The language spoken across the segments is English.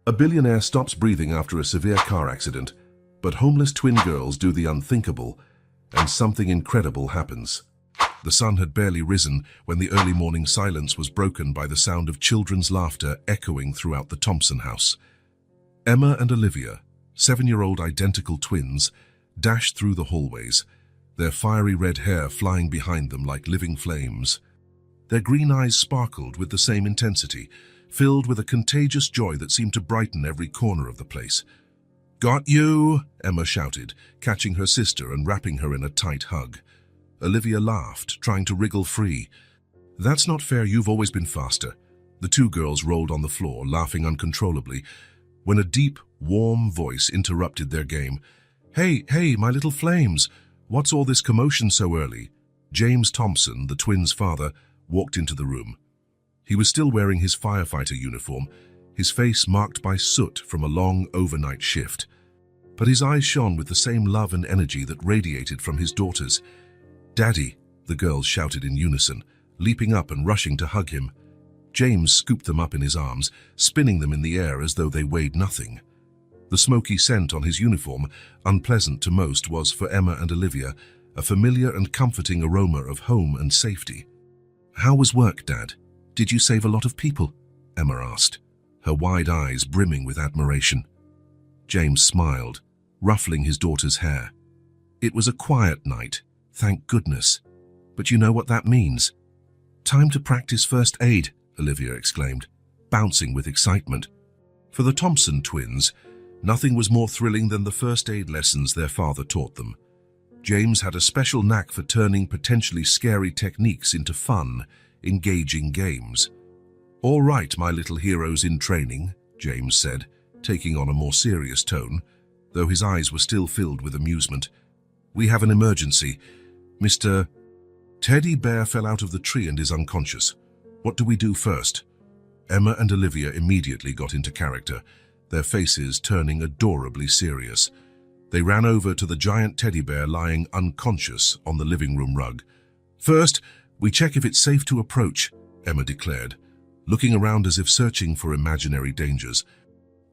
A billionaire stops breathing after a severe car accident, but homeless twin girls do the unthinkable, and something incredible happens. The sun had barely risen when the early morning silence was broken by the sound of children's laughter echoing throughout the Thompson house. Emma and Olivia, 7-year-old identical twins, dashed through the hallways, their fiery red hair flying behind them like living flames. Their green eyes sparkled with the same intensity, filled with a contagious joy that seemed to brighten every corner of the place. "Got you!" Emma shouted, catching her sister and wrapping her in a tight hug. Olivia laughed, trying to wriggle free. "That's not fair, you've always been faster." The two girls rolled on the floor, laughing uncontrollably, when a deep, warm voice interrupted their game. Hey, my little flames! What's all this commotion so early?" James Thompson, the twins' father, walked into the room. He was still wearing his firefighter uniform, his face marked by soot from a long overnight shift. But his eyes shone with the same love and energy that radiated from his daughters. "Daddy," the girls shouted in unison, leaping up and rushing to hug him. James scooped them up in his arms, spinning them in the air as though they weighed nothing. The smoky scent on his uniform, unpleasant to most, was for Emma and Olivia a familiar and comforting aroma of home and safety. "How was work, Dad? Did you save a lot of people?" Emma asked, her wide eyes brimming with admiration. James smiled, ruffling his daughter's hair. "It was a quiet night, thank goodness. But you know what that means." "Time to practice first aid," Olivia exclaimed, bouncing with excitement. For the Thompson twins, nothing was more thrilling than the first aid lessons their father taught them. James had a special knack for turning potentially scary techniques into fun, engaging games. "All right, my little heroes in training," James said, taking on a more serious tone, though his eyes were still filled with amusement. "We have an emergency. Mr. Teddy Bear fell out of the tree and is unconscious. What do we do first?" Emma and Olivia immediately got into character, their faces turning adorably serious. They ran over to the giant teddy bear lying unconscious on the living room rug. "First, we check if it's safe to approach," Emma declared, looking around as if searching for imaginary dangers.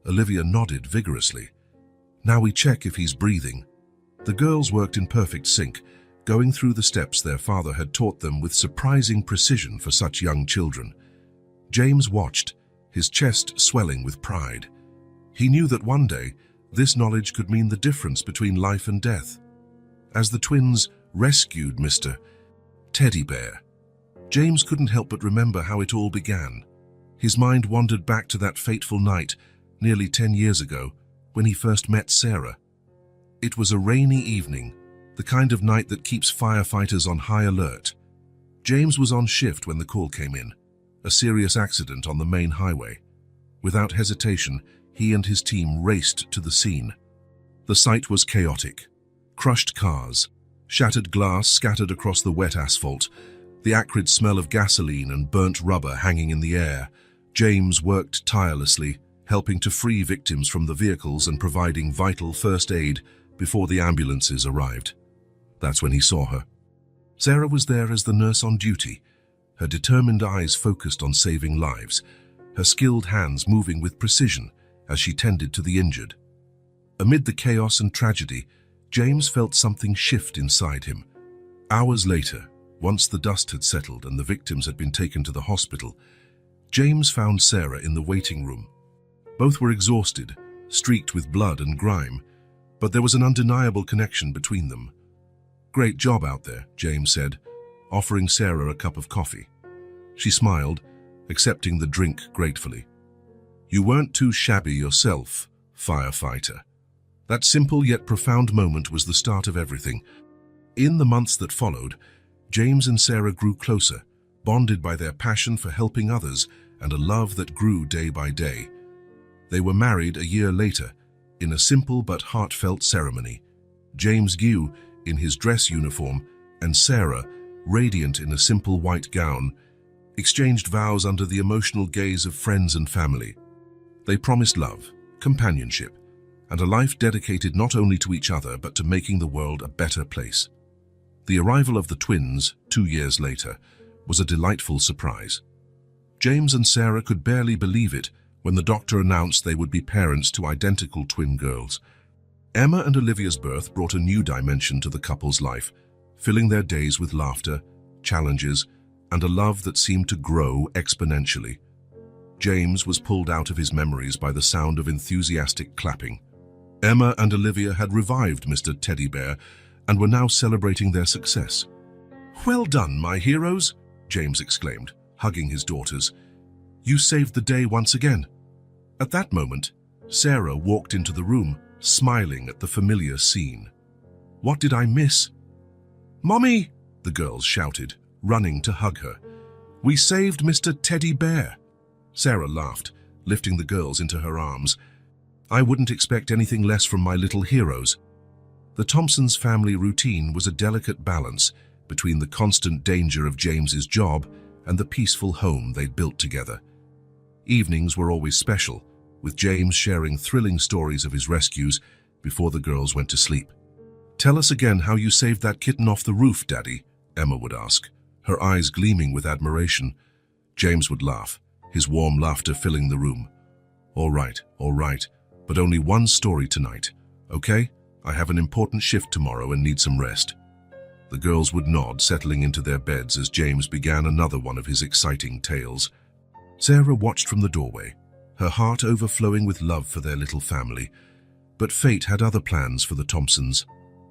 Olivia nodded vigorously. "Now we check if he's breathing." The girls worked in perfect sync, going through the steps their father had taught them with surprising precision for such young children. James watched, his chest swelling with pride. He knew that one day, this knowledge could mean the difference between life and death. As the twins rescued Mr. Teddy Bear, James couldn't help but remember how it all began. His mind wandered back to that fateful night, nearly 10 years ago, when he first met Sarah. It was a rainy evening, the kind of night that keeps firefighters on high alert. James was on shift when the call came in, a serious accident on the main highway. Without hesitation, he and his team raced to the scene. The sight was chaotic. Crushed cars, shattered glass scattered across the wet asphalt, the acrid smell of gasoline and burnt rubber hanging in the air. James worked tirelessly, helping to free victims from the vehicles and providing vital first aid before the ambulances arrived. That's when he saw her. Sarah was there as the nurse on duty, her determined eyes focused on saving lives, her skilled hands moving with precision as she tended to the injured. Amid the chaos and tragedy, James felt something shift inside him. Hours later, once the dust had settled and the victims had been taken to the hospital, James found Sarah in the waiting room. Both were exhausted, streaked with blood and grime, but there was an undeniable connection between them. "Great job out there," James said, offering Sarah a cup of coffee. She smiled, accepting the drink gratefully. "You weren't too shabby yourself, firefighter." That simple yet profound moment was the start of everything. In the months that followed, James and Sarah grew closer, bonded by their passion for helping others and a love that grew day by day. They were married a year later, in a simple but heartfelt ceremony. James Guo in his dress uniform and Sarah, radiant in a simple white gown, exchanged vows under the emotional gaze of friends and family. They promised love, companionship, and a life dedicated not only to each other but to making the world a better place. The arrival of the twins, 2 years later, was a delightful surprise. James and Sarah could barely believe it when the doctor announced they would be parents to identical twin girls. Emma and Olivia's birth brought a new dimension to the couple's life, filling their days with laughter, challenges, and a love that seemed to grow exponentially. James was pulled out of his memories by the sound of enthusiastic clapping. Emma and Olivia had revived Mr. Teddy Bear and were now celebrating their success. "Well done, my heroes," James exclaimed, hugging his daughters. "You saved the day once again." At that moment, Sarah walked into the room, smiling at the familiar scene. "What did I miss?" "Mommy!" the girls shouted, running to hug her. "We saved Mr. Teddy Bear." Sarah laughed, lifting the girls into her arms. "I wouldn't expect anything less from my little heroes." The Thompsons' family routine was a delicate balance between the constant danger of James's job and the peaceful home they'd built together. Evenings were always special, with James sharing thrilling stories of his rescues before the girls went to sleep. "Tell us again how you saved that kitten off the roof, Daddy," Emma would ask, her eyes gleaming with admiration. James would laugh, his warm laughter filling the room. All right, but only one story tonight, okay? I have an important shift tomorrow and need some rest." The girls would nod, settling into their beds as James began another one of his exciting tales. Sarah watched from the doorway, her heart overflowing with love for their little family. But fate had other plans for the Thompsons.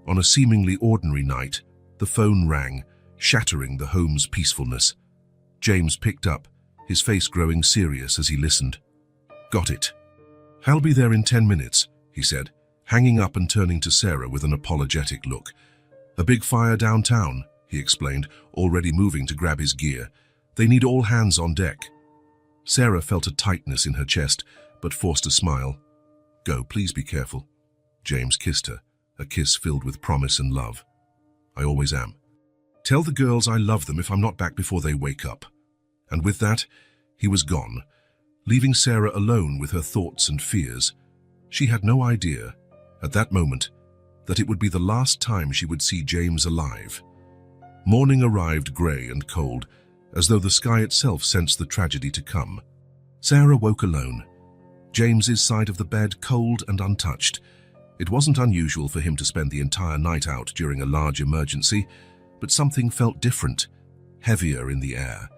On a seemingly ordinary night, the phone rang, shattering the home's peacefulness. James picked up, his face growing serious as he listened. "Got it. I'll be there in 10 minutes, he said, hanging up and turning to Sarah with an apologetic look. "A big fire downtown," he explained, already moving to grab his gear. "They need all hands on deck." Sarah felt a tightness in her chest, but forced a smile. "Go, please be careful." James kissed her, a kiss filled with promise and love. "I always am. Tell the girls I love them if I'm not back before they wake up." And with that, he was gone, leaving Sarah alone with her thoughts and fears. She had no idea, at that moment, that it would be the last time she would see James alive. Morning arrived grey and cold, as though the sky itself sensed the tragedy to come. Sarah woke alone, James's side of the bed cold and untouched. It wasn't unusual for him to spend the entire night out during a large emergency, but something felt different, heavier in the air.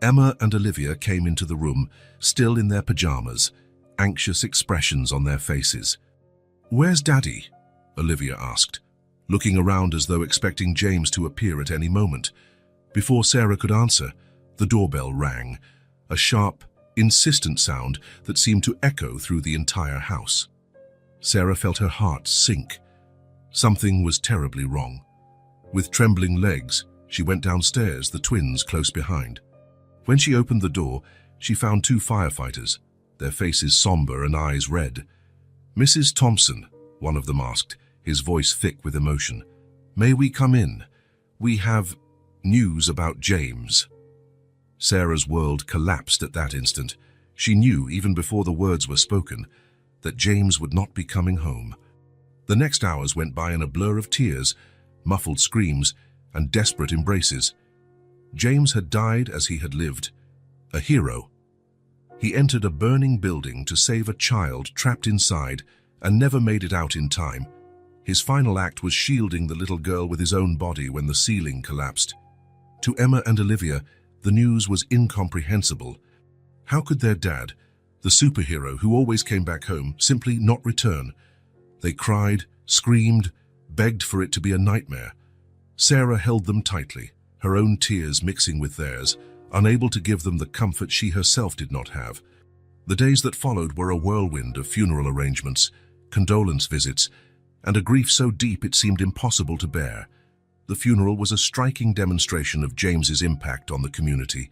Emma and Olivia came into the room, still in their pajamas, anxious expressions on their faces. "Where's Daddy?" Olivia asked, looking around as though expecting James to appear at any moment. Before Sarah could answer, the doorbell rang, a sharp, insistent sound that seemed to echo through the entire house. Sarah felt her heart sink. Something was terribly wrong. With trembling legs, she went downstairs, the twins close behind. When she opened the door, she found 2 firefighters, their faces somber and eyes red. "Mrs. Thompson," one of them asked, his voice thick with emotion, "may we come in? We have news about James." Sarah's world collapsed at that instant. She knew, even before the words were spoken, that James would not be coming home. The next hours went by in a blur of tears, muffled screams, and desperate embraces. James had died as he had lived, a hero. He entered a burning building to save a child trapped inside and never made it out in time. His final act was shielding the little girl with his own body when the ceiling collapsed. To Emma and Olivia, the news was incomprehensible. How could their dad, the superhero who always came back home, simply not return? They cried, screamed, begged for it to be a nightmare. Sarah held them tightly, her own tears mixing with theirs, unable to give them the comfort she herself did not have. The days that followed were a whirlwind of funeral arrangements, condolence visits, and a grief so deep it seemed impossible to bear. The funeral was a striking demonstration of James's impact on the community.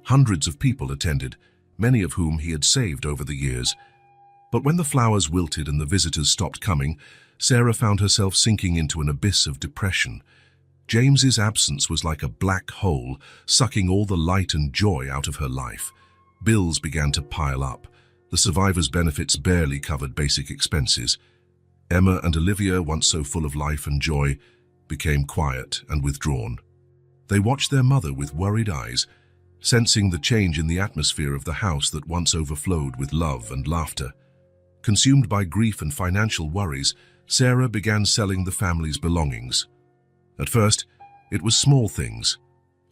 Hundreds of people attended, many of whom he had saved over the years. But when the flowers wilted and the visitors stopped coming, Sarah found herself sinking into an abyss of depression. James's absence was like a black hole, sucking all the light and joy out of her life. Bills began to pile up. The survivors' benefits barely covered basic expenses. Emma and Olivia, once so full of life and joy, became quiet and withdrawn. They watched their mother with worried eyes, sensing the change in the atmosphere of the house that once overflowed with love and laughter. Consumed by grief and financial worries, Sarah began selling the family's belongings. At first, it was small things,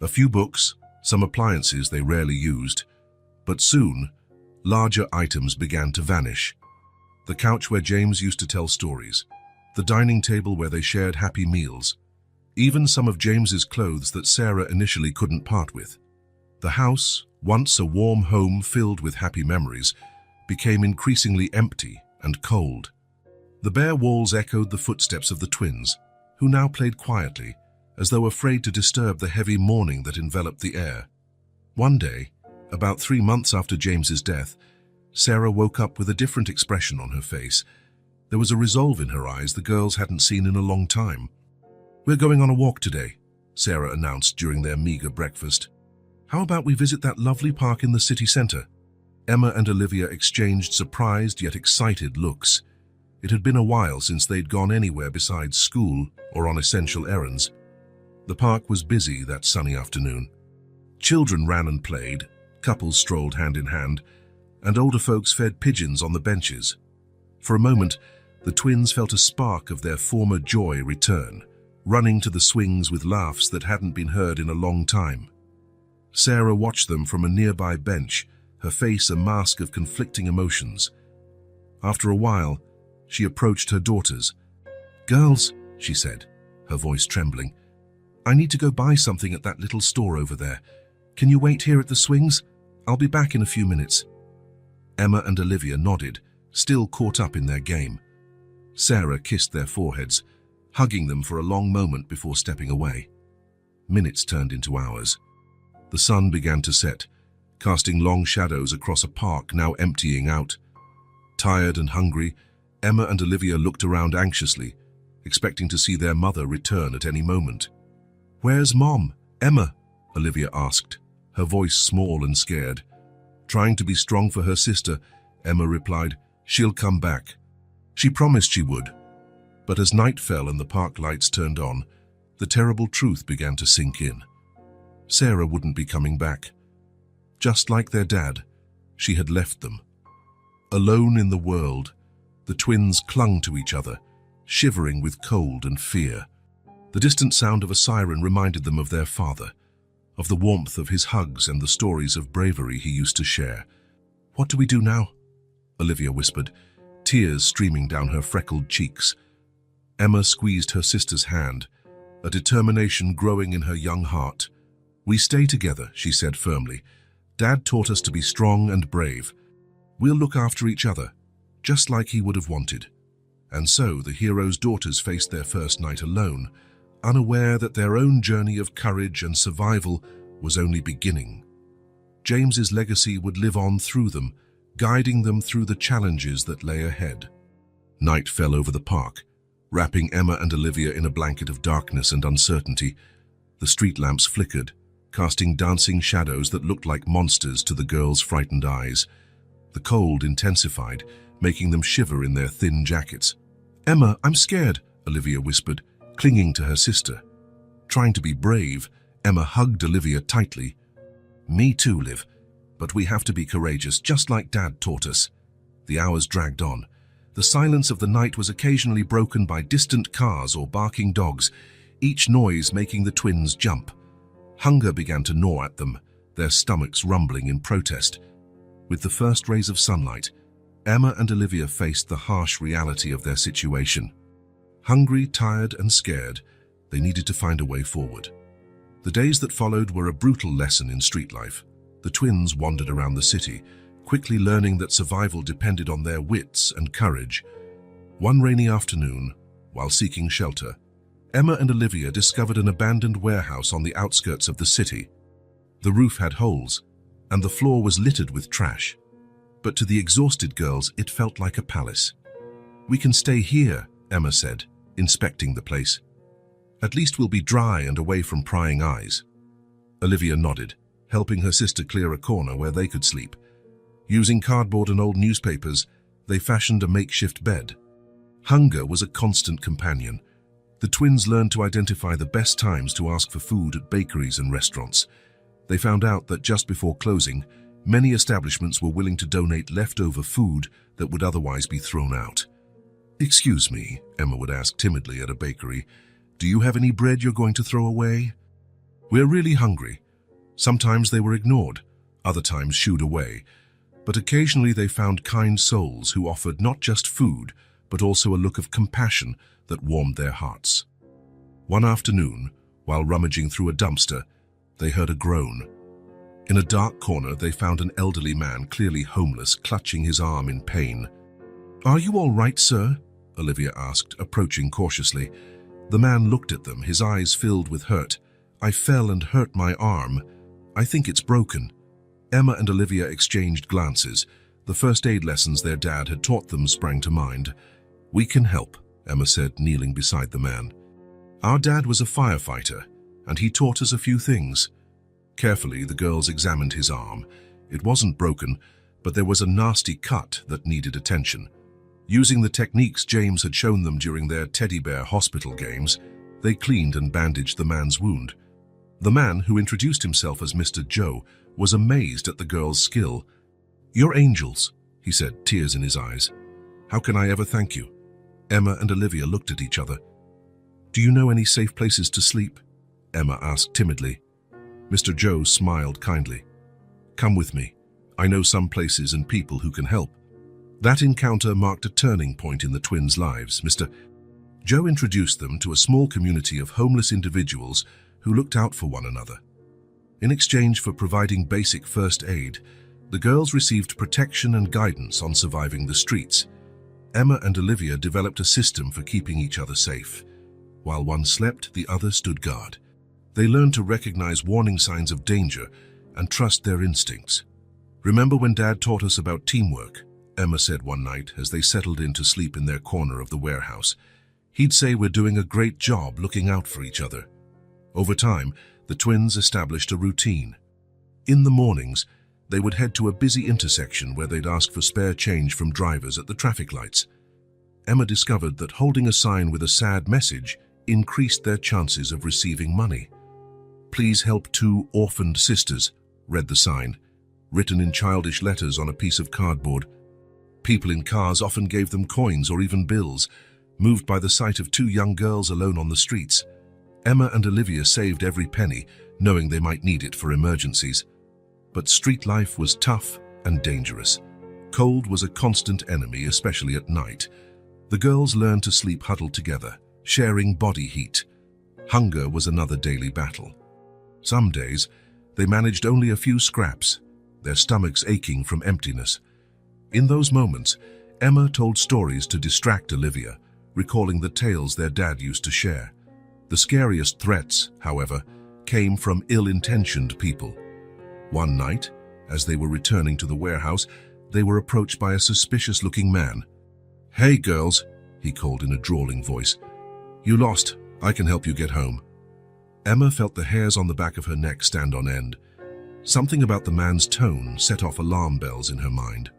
a few books, some appliances they rarely used, but soon, larger items began to vanish. The couch where James used to tell stories, the dining table where they shared happy meals, even some of James's clothes that Sarah initially couldn't part with. The house, once a warm home filled with happy memories, became increasingly empty and cold. The bare walls echoed the footsteps of the twins, who now played quietly, as though afraid to disturb the heavy mourning that enveloped the air. One day, about 3 months after James's death, Sarah woke up with a different expression on her face. There was a resolve in her eyes the girls hadn't seen in a long time. "We're going on a walk today," Sarah announced during their meager breakfast. "How about we visit that lovely park in the city center?" Emma and Olivia exchanged surprised yet excited looks. It had been a while since they'd gone anywhere besides school or on essential errands. The park was busy that sunny afternoon. Children ran and played, couples strolled hand in hand, and older folks fed pigeons on the benches. For a moment, the twins felt a spark of their former joy return, running to the swings with laughs that hadn't been heard in a long time. Sarah watched them from a nearby bench, her face a mask of conflicting emotions. After a while, she approached her daughters. "Girls," she said, her voice trembling, "I need to go buy something at that little store over there. Can you wait here at the swings? I'll be back in a few minutes." Emma and Olivia nodded, still caught up in their game. Sarah kissed their foreheads, hugging them for a long moment before stepping away. Minutes turned into hours. The sun began to set, casting long shadows across a park now emptying out. Tired and hungry, Emma and Olivia looked around anxiously, expecting to see their mother return at any moment. "Where's Mom? Emma?" Olivia asked, her voice small and scared. Trying to be strong for her sister, Emma replied, "She'll come back." She promised she would. But as night fell and the park lights turned on, the terrible truth began to sink in. Sarah wouldn't be coming back. Just like their dad, she had left them. Alone in the world, the twins clung to each other, shivering with cold and fear. The distant sound of a siren reminded them of their father, of the warmth of his hugs and the stories of bravery he used to share. "What do we do now?" Olivia whispered, tears streaming down her freckled cheeks. Emma squeezed her sister's hand, a determination growing in her young heart. "We stay together," she said firmly. "Dad taught us to be strong and brave. We'll look after each other, just like he would have wanted." And so the heroes' daughters faced their first night alone, unaware that their own journey of courage and survival was only beginning. James's legacy would live on through them, guiding them through the challenges that lay ahead. Night fell over the park, wrapping Emma and Olivia in a blanket of darkness and uncertainty. The street lamps flickered, casting dancing shadows that looked like monsters to the girls' frightened eyes. The cold intensified, making them shiver in their thin jackets. "Emma, I'm scared," Olivia whispered, clinging to her sister. Trying to be brave, Emma hugged Olivia tightly. "Me too, Liv, but we have to be courageous, just like Dad taught us." The hours dragged on. The silence of the night was occasionally broken by distant cars or barking dogs, each noise making the twins jump. Hunger began to gnaw at them, their stomachs rumbling in protest. With the first rays of sunlight, Emma and Olivia faced the harsh reality of their situation. Hungry, tired, and scared, they needed to find a way forward. The days that followed were a brutal lesson in street life. The twins wandered around the city, quickly learning that survival depended on their wits and courage. One rainy afternoon, while seeking shelter, Emma and Olivia discovered an abandoned warehouse on the outskirts of the city. The roof had holes, and the floor was littered with trash. But to the exhausted girls, it felt like a palace. "We can stay here," Emma said, inspecting the place. "At least we'll be dry and away from prying eyes." Olivia nodded, helping her sister clear a corner where they could sleep. Using cardboard and old newspapers, they fashioned a makeshift bed. Hunger was a constant companion. The twins learned to identify the best times to ask for food at bakeries and restaurants. They found out that just before closing, many establishments were willing to donate leftover food that would otherwise be thrown out. "Excuse me," Emma would ask timidly at a bakery, "do you have any bread you're going to throw away? We're really hungry." Sometimes they were ignored, other times shooed away, but occasionally they found kind souls who offered not just food, but also a look of compassion that warmed their hearts. One afternoon, while rummaging through a dumpster, they heard a groan. In a dark corner, they found an elderly man, clearly homeless, clutching his arm in pain. "Are you all right, sir?" Olivia asked, approaching cautiously. The man looked at them, his eyes filled with hurt. "I fell and hurt my arm. I think it's broken." Emma and Olivia exchanged glances. The first aid lessons their dad had taught them sprang to mind. "We can help," Emma said, kneeling beside the man. "Our dad was a firefighter, and he taught us a few things." Carefully, the girls examined his arm. It wasn't broken, but there was a nasty cut that needed attention. Using the techniques James had shown them during their teddy bear hospital games, they cleaned and bandaged the man's wound. The man, who introduced himself as Mr. Joe, was amazed at the girls' skill. "You're angels," he said, tears in his eyes. "How can I ever thank you?" Emma and Olivia looked at each other. "Do you know any safe places to sleep?" Emma asked timidly. Mr. Joe smiled kindly. "Come with me. I know some places and people who can help." That encounter marked a turning point in the twins' lives. Mr. Joe introduced them to a small community of homeless individuals who looked out for one another. In exchange for providing basic first aid, the girls received protection and guidance on surviving the streets. Emma and Olivia developed a system for keeping each other safe. While one slept, the other stood guard. They learned to recognize warning signs of danger and trust their instincts. "Remember when Dad taught us about teamwork?" Emma said one night as they settled in to sleep in their corner of the warehouse. "He'd say we're doing a great job looking out for each other." Over time, the twins established a routine. In the mornings, they would head to a busy intersection where they'd ask for spare change from drivers at the traffic lights. Emma discovered that holding a sign with a sad message increased their chances of receiving money. "Please help 2 orphaned sisters," read the sign, written in childish letters on a piece of cardboard. People in cars often gave them coins or even bills, moved by the sight of 2 young girls alone on the streets. Emma and Olivia saved every penny, knowing they might need it for emergencies. But street life was tough and dangerous. Cold was a constant enemy, especially at night. The girls learned to sleep huddled together, sharing body heat. Hunger was another daily battle. Some days, they managed only a few scraps, their stomachs aching from emptiness. In those moments, Emma told stories to distract Olivia, recalling the tales their dad used to share. The scariest threats, however, came from ill-intentioned people. One night, as they were returning to the warehouse, they were approached by a suspicious-looking man. "Hey, girls," he called in a drawling voice. "You lost. I can help you get home." Emma felt the hairs on the back of her neck stand on end. Something about the man's tone set off alarm bells in her mind.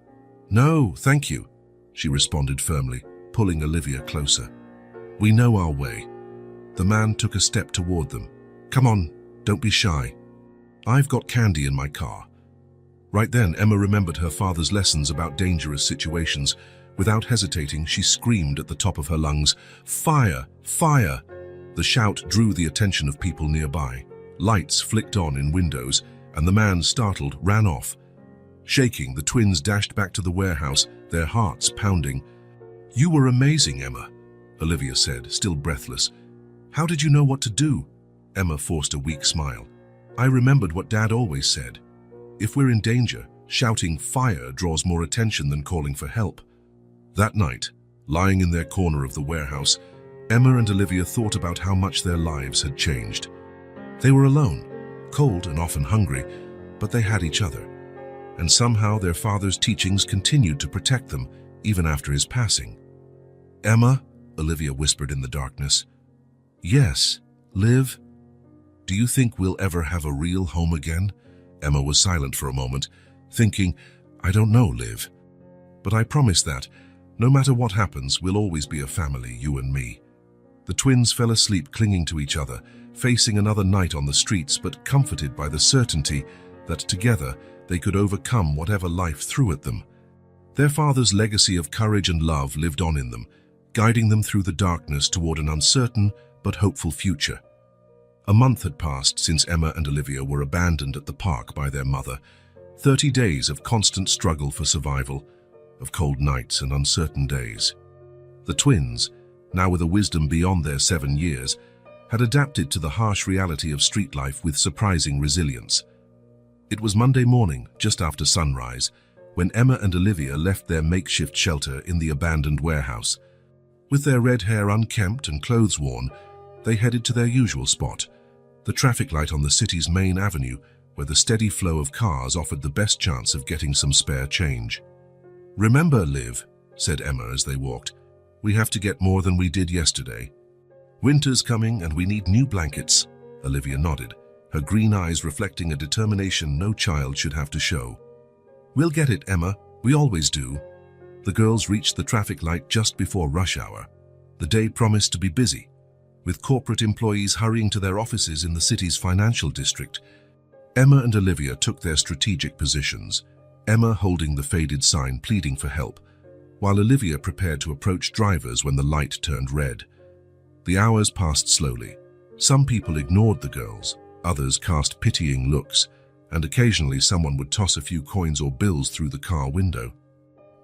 "No, thank you," she responded firmly, pulling Olivia closer. "We know our way." The man took a step toward them. "Come on, don't be shy. I've got candy in my car." Right then, Emma remembered her father's lessons about dangerous situations. Without hesitating, she screamed at the top of her lungs, "Fire! Fire!" The shout drew the attention of people nearby. Lights flicked on in windows, and the man, startled, ran off. Shaking, the twins dashed back to the warehouse, their hearts pounding. "You were amazing, Emma," Olivia said, still breathless. "How did you know what to do?" Emma forced a weak smile. "I remembered what Dad always said. If we're in danger, shouting fire draws more attention than calling for help." That night, lying in their corner of the warehouse, Emma and Olivia thought about how much their lives had changed. They were alone, cold and often hungry, but they had each other. And somehow their father's teachings continued to protect them, even after his passing. "Emma," Olivia whispered in the darkness. "Yes, Liv? Do you think we'll ever have a real home again?" Emma was silent for a moment, thinking, "I don't know, Liv. But I promise that, no matter what happens, we'll always be a family, you and me." The twins fell asleep clinging to each other, facing another night on the streets but comforted by the certainty that together they could overcome whatever life threw at them. Their father's legacy of courage and love lived on in them, guiding them through the darkness toward an uncertain but hopeful future. A month had passed since Emma and Olivia were abandoned at the park by their mother. 30 days of constant struggle for survival, of cold nights and uncertain days. The twins, now with a wisdom beyond their 7 years, had adapted to the harsh reality of street life with surprising resilience. It was Monday morning, just after sunrise, when Emma and Olivia left their makeshift shelter in the abandoned warehouse. With their red hair unkempt and clothes worn, they headed to their usual spot, the traffic light on the city's main avenue, where the steady flow of cars offered the best chance of getting some spare change. "Remember, Liv," said Emma as they walked, "we have to get more than we did yesterday. Winter's coming and we need new blankets." Olivia nodded, her green eyes reflecting a determination no child should have to show. "We'll get it, Emma. We always do." The girls reached the traffic light just before rush hour. The day promised to be busy, with corporate employees hurrying to their offices in the city's financial district. Emma and Olivia took their strategic positions, Emma holding the faded sign pleading for help, while Olivia prepared to approach drivers when the light turned red. The hours passed slowly. Some people ignored the girls, others cast pitying looks, and occasionally someone would toss a few coins or bills through the car window.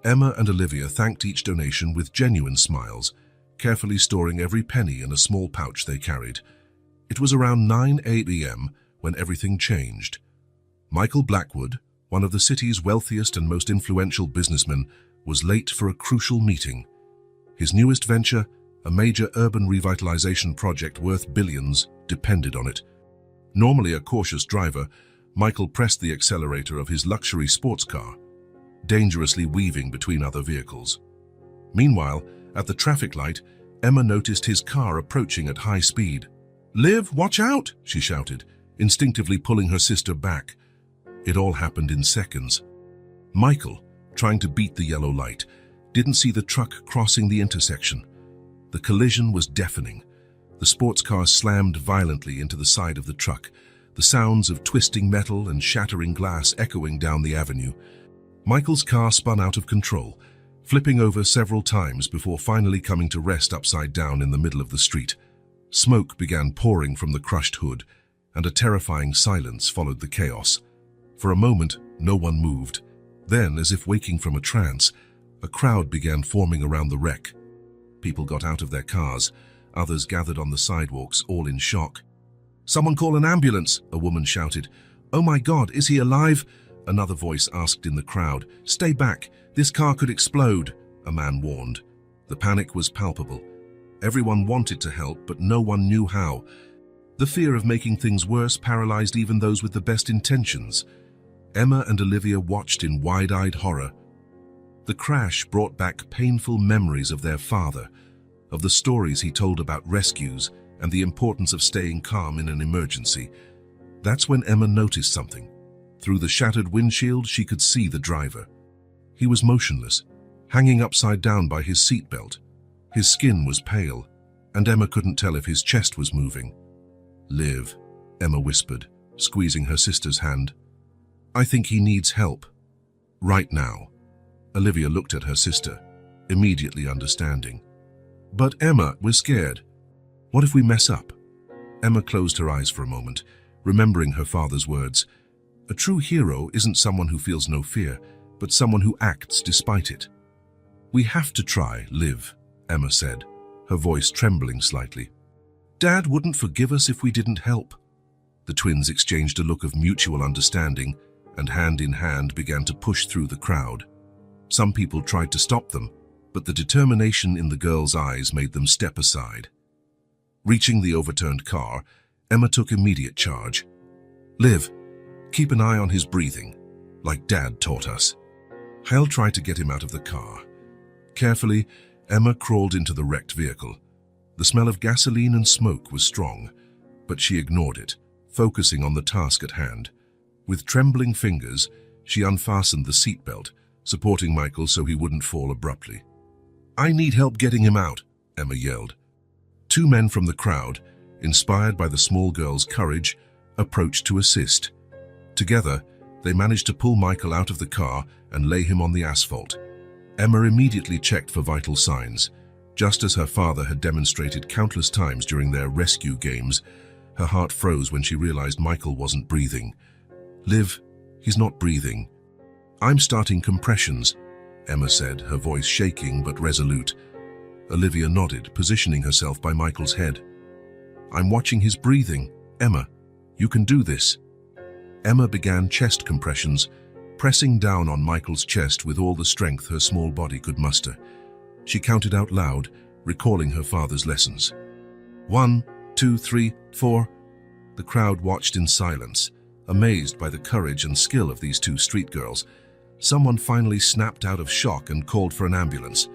Emma and Olivia thanked each donation with genuine smiles, carefully storing every penny in a small pouch they carried. It was around 9 a.m. when everything changed. Michael Blackwood, one of the city's wealthiest and most influential businessmen, was late for a crucial meeting. His newest venture, a major urban revitalization project worth billions, depended on it. Normally a cautious driver, Michael pressed the accelerator of his luxury sports car, dangerously weaving between other vehicles. Meanwhile, at the traffic light, Emma noticed his car approaching at high speed. "Liv, watch out!" she shouted, instinctively pulling her sister back. It all happened in seconds. Michael, trying to beat the yellow light, didn't see the truck crossing the intersection. The collision was deafening. The sports car slammed violently into the side of the truck, the sounds of twisting metal and shattering glass echoing down the avenue. Michael's car spun out of control, flipping over several times before finally coming to rest upside down in the middle of the street. Smoke began pouring from the crushed hood, and a terrifying silence followed the chaos. For a moment, no one moved. Then, as if waking from a trance, a crowd began forming around the wreck. People got out of their cars, others gathered on the sidewalks, all in shock. "Someone call an ambulance," a woman shouted. "Oh my God, is he alive?" Another voice asked in the crowd. "Stay back, this car could explode," a man warned. The panic was palpable. Everyone wanted to help, but no one knew how. The fear of making things worse paralyzed even those with the best intentions. Emma and Olivia watched in wide-eyed horror. The crash brought back painful memories of their father, of the stories he told about rescues and the importance of staying calm in an emergency. That's when Emma noticed something. Through the shattered windshield, she could see the driver. He was motionless, hanging upside down by his seatbelt. His skin was pale, and Emma couldn't tell if his chest was moving. "Liv," Emma whispered, squeezing her sister's hand. "I think he needs help. Right now." Olivia looked at her sister, immediately understanding. "But Emma, we're scared. What if we mess up?" Emma closed her eyes for a moment, remembering her father's words. A true hero isn't someone who feels no fear, but someone who acts despite it. "We have to try, Liv," Emma said, her voice trembling slightly. "Dad wouldn't forgive us if we didn't help." The twins exchanged a look of mutual understanding and hand in hand began to push through the crowd. Some people tried to stop them, but the determination in the girls' eyes made them step aside. Reaching the overturned car, Emma took immediate charge. "Liv, keep an eye on his breathing, like Dad taught us. I'll try to get him out of the car." Carefully, Emma crawled into the wrecked vehicle. The smell of gasoline and smoke was strong, but she ignored it, focusing on the task at hand. With trembling fingers, she unfastened the seatbelt, supporting Michael so he wouldn't fall abruptly. "I need help getting him out," Emma yelled. Two men from the crowd, inspired by the small girl's courage, approached to assist. Together, they managed to pull Michael out of the car and lay him on the asphalt. Emma immediately checked for vital signs. Just as her father had demonstrated countless times during their rescue games, her heart froze when she realized Michael wasn't breathing. "Liv, he's not breathing." "I'm starting compressions," Emma said, her voice shaking but resolute. Olivia nodded, positioning herself by Michael's head. "I'm watching his breathing. Emma, you can do this." Emma began chest compressions, pressing down on Michael's chest with all the strength her small body could muster. She counted out loud, recalling her father's lessons. 1, 2, 3, 4. The crowd watched in silence, amazed by the courage and skill of these two street girls. Someone finally snapped out of shock and called for an ambulance.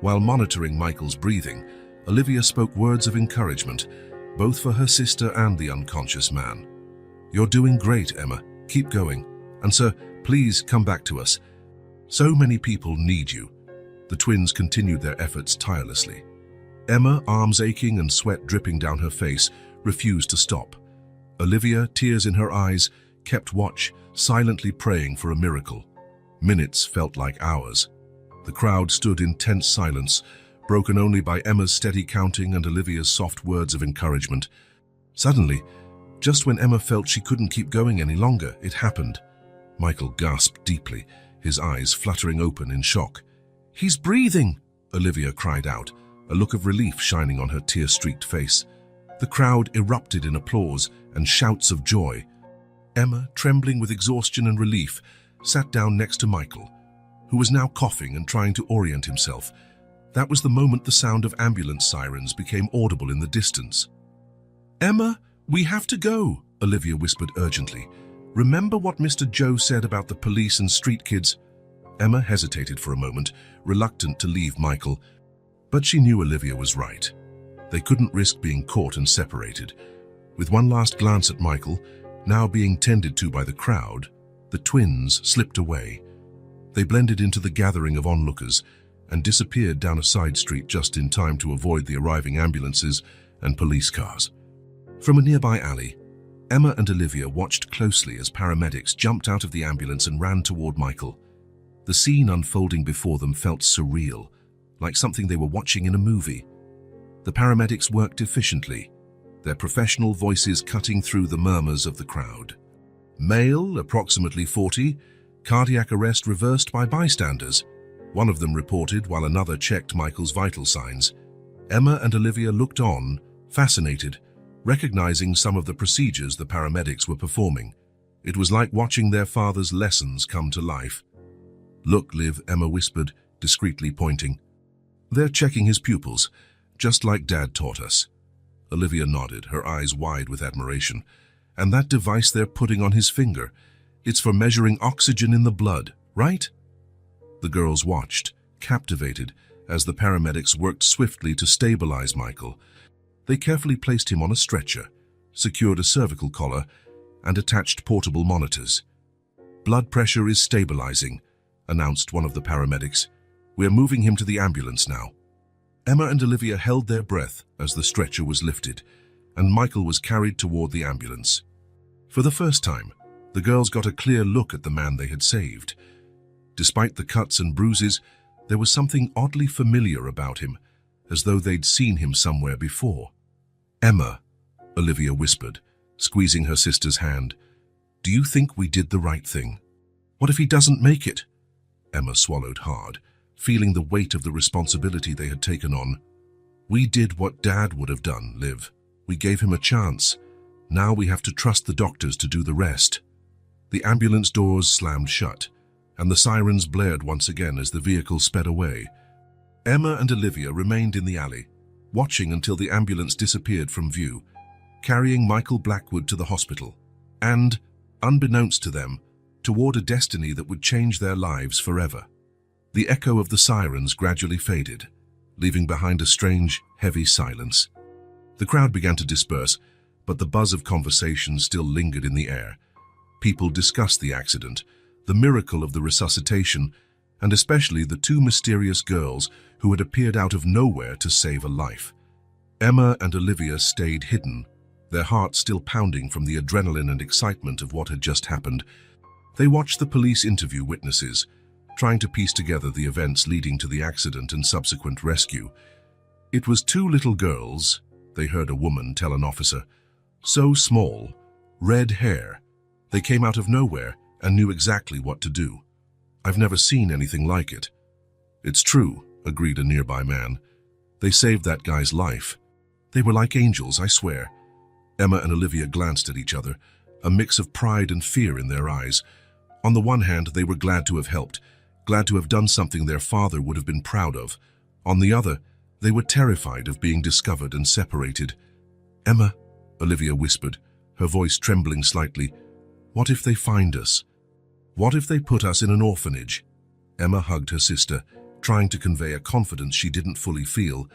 While monitoring Michael's breathing, Olivia spoke words of encouragement, both for her sister and the unconscious man. "You're doing great, Emma. Keep going. And sir, please come back to us. So many people need you." The twins continued their efforts tirelessly. Emma, arms aching and sweat dripping down her face, refused to stop. Olivia, tears in her eyes, kept watch, silently praying for a miracle. Minutes felt like hours. The crowd stood in tense silence, broken only by Emma's steady counting and Olivia's soft words of encouragement. Suddenly, just when Emma felt she couldn't keep going any longer, it happened. Michael gasped deeply, his eyes fluttering open in shock. "He's breathing!" Olivia cried out, a look of relief shining on her tear-streaked face. The crowd erupted in applause and shouts of joy. Emma, trembling with exhaustion and relief, sat down next to Michael, who was now coughing and trying to orient himself. That was the moment the sound of ambulance sirens became audible in the distance. "Emma, we have to go," Olivia whispered urgently. "Remember what Mr. Joe said about the police and street kids?" Emma hesitated for a moment, reluctant to leave Michael, but she knew Olivia was right. They couldn't risk being caught and separated. With one last glance at Michael, now being tended to by the crowd, the twins slipped away. They blended into the gathering of onlookers and disappeared down a side street just in time to avoid the arriving ambulances and police cars. From a nearby alley, Emma and Olivia watched closely as paramedics jumped out of the ambulance and ran toward Michael. The scene unfolding before them felt surreal, like something they were watching in a movie. The paramedics worked efficiently, their professional voices cutting through the murmurs of the crowd. "Male, approximately 40, cardiac arrest reversed by bystanders," one of them reported while another checked Michael's vital signs. Emma and Olivia looked on, fascinated, recognizing some of the procedures the paramedics were performing. It was like watching their father's lessons come to life. "Look, Liv," Emma whispered, discreetly pointing. "They're checking his pupils, just like Dad taught us." Olivia nodded, her eyes wide with admiration. "And that device they're putting on his finger, it's for measuring oxygen in the blood, right?" The girls watched, captivated, as the paramedics worked swiftly to stabilize Michael. They carefully placed him on a stretcher, secured a cervical collar, and attached portable monitors. "Blood pressure is stabilizing," announced one of the paramedics. "We're moving him to the ambulance now." Emma and Olivia held their breath as the stretcher was lifted, and Michael was carried toward the ambulance. For the first time, the girls got a clear look at the man they had saved. Despite the cuts and bruises, there was something oddly familiar about him, as though they'd seen him somewhere before. "Emma," Olivia whispered, squeezing her sister's hand, "do you think we did the right thing? What if he doesn't make it?" Emma swallowed hard, feeling the weight of the responsibility they had taken on. "We did what Dad would have done, Liv. We gave him a chance. Now we have to trust the doctors to do the rest." The ambulance doors slammed shut, and the sirens blared once again as the vehicle sped away. Emma and Olivia remained in the alley, watching until the ambulance disappeared from view, carrying Michael Blackwood to the hospital, and, unbeknownst to them, toward a destiny that would change their lives forever. The echo of the sirens gradually faded, leaving behind a strange, heavy silence. The crowd began to disperse, but the buzz of conversation still lingered in the air. People discussed the accident, the miracle of the resuscitation, and especially the two mysterious girls who had appeared out of nowhere to save a life. Emma and Olivia stayed hidden, their hearts still pounding from the adrenaline and excitement of what had just happened. They watched the police interview witnesses, trying to piece together the events leading to the accident and subsequent rescue. "It was two little girls," they heard a woman tell an officer. "So small, red hair. They came out of nowhere and knew exactly what to do. I've never seen anything like it." "It's true," agreed a nearby man. "They saved that guy's life. They were like angels, I swear." Emma and Olivia glanced at each other, a mix of pride and fear in their eyes. On the one hand, they were glad to have helped, glad to have done something their father would have been proud of. On the other, they were terrified of being discovered and separated. "Emma," Olivia whispered, her voice trembling slightly, "what if they find us? What if they put us in an orphanage?" Emma hugged her sister, trying to convey a confidence she didn't fully feel.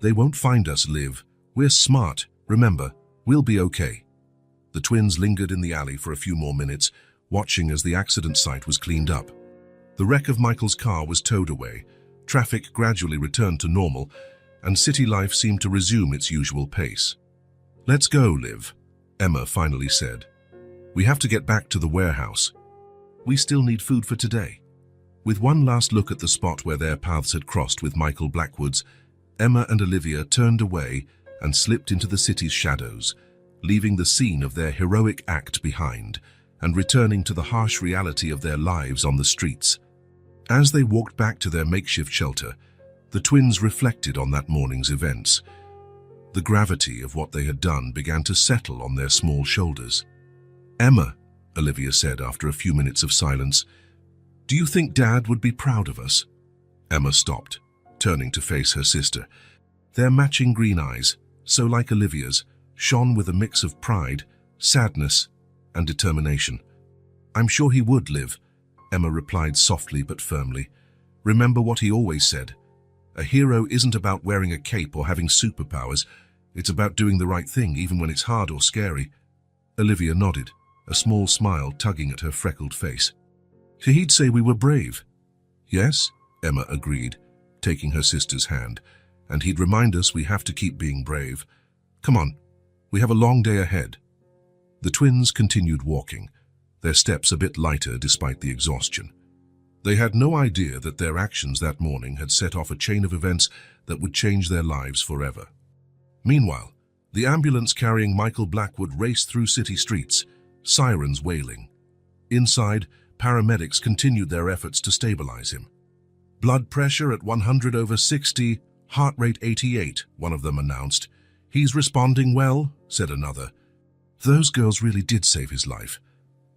"They won't find us, Liv. We're smart, remember. We'll be okay." The twins lingered in the alley for a few more minutes, watching as the accident site was cleaned up. The wreck of Michael's car was towed away, traffic gradually returned to normal, and city life seemed to resume its usual pace. "Let's go, Liv," Emma finally said. "We have to get back to the warehouse. We still need food for today." With one last look at the spot where their paths had crossed with Michael Blackwood's, Emma and Olivia turned away and slipped into the city's shadows, leaving the scene of their heroic act behind and returning to the harsh reality of their lives on the streets. As they walked back to their makeshift shelter, the twins reflected on that morning's events. The gravity of what they had done began to settle on their small shoulders. "Emma," Olivia said after a few minutes of silence, "do you think Dad would be proud of us?" Emma stopped, turning to face her sister. Their matching green eyes, so like Olivia's, shone with a mix of pride, sadness, and determination. "I'm sure he would, Liv," Emma replied softly but firmly. "Remember what he always said. A hero isn't about wearing a cape or having superpowers. It's about doing the right thing, even when it's hard or scary." Olivia nodded, a small smile tugging at her freckled face. "He'd say we were brave." "Yes," Emma agreed, taking her sister's hand. "And he'd remind us we have to keep being brave. Come on, we have a long day ahead." The twins continued walking, their steps a bit lighter despite the exhaustion. They had no idea that their actions that morning had set off a chain of events that would change their lives forever. Meanwhile, the ambulance carrying Michael Blackwood raced through city streets, sirens wailing. Inside, paramedics continued their efforts to stabilize him. "Blood pressure at 100/60, heart rate 88, one of them announced. "He's responding well," said another. Those girls really did save his life.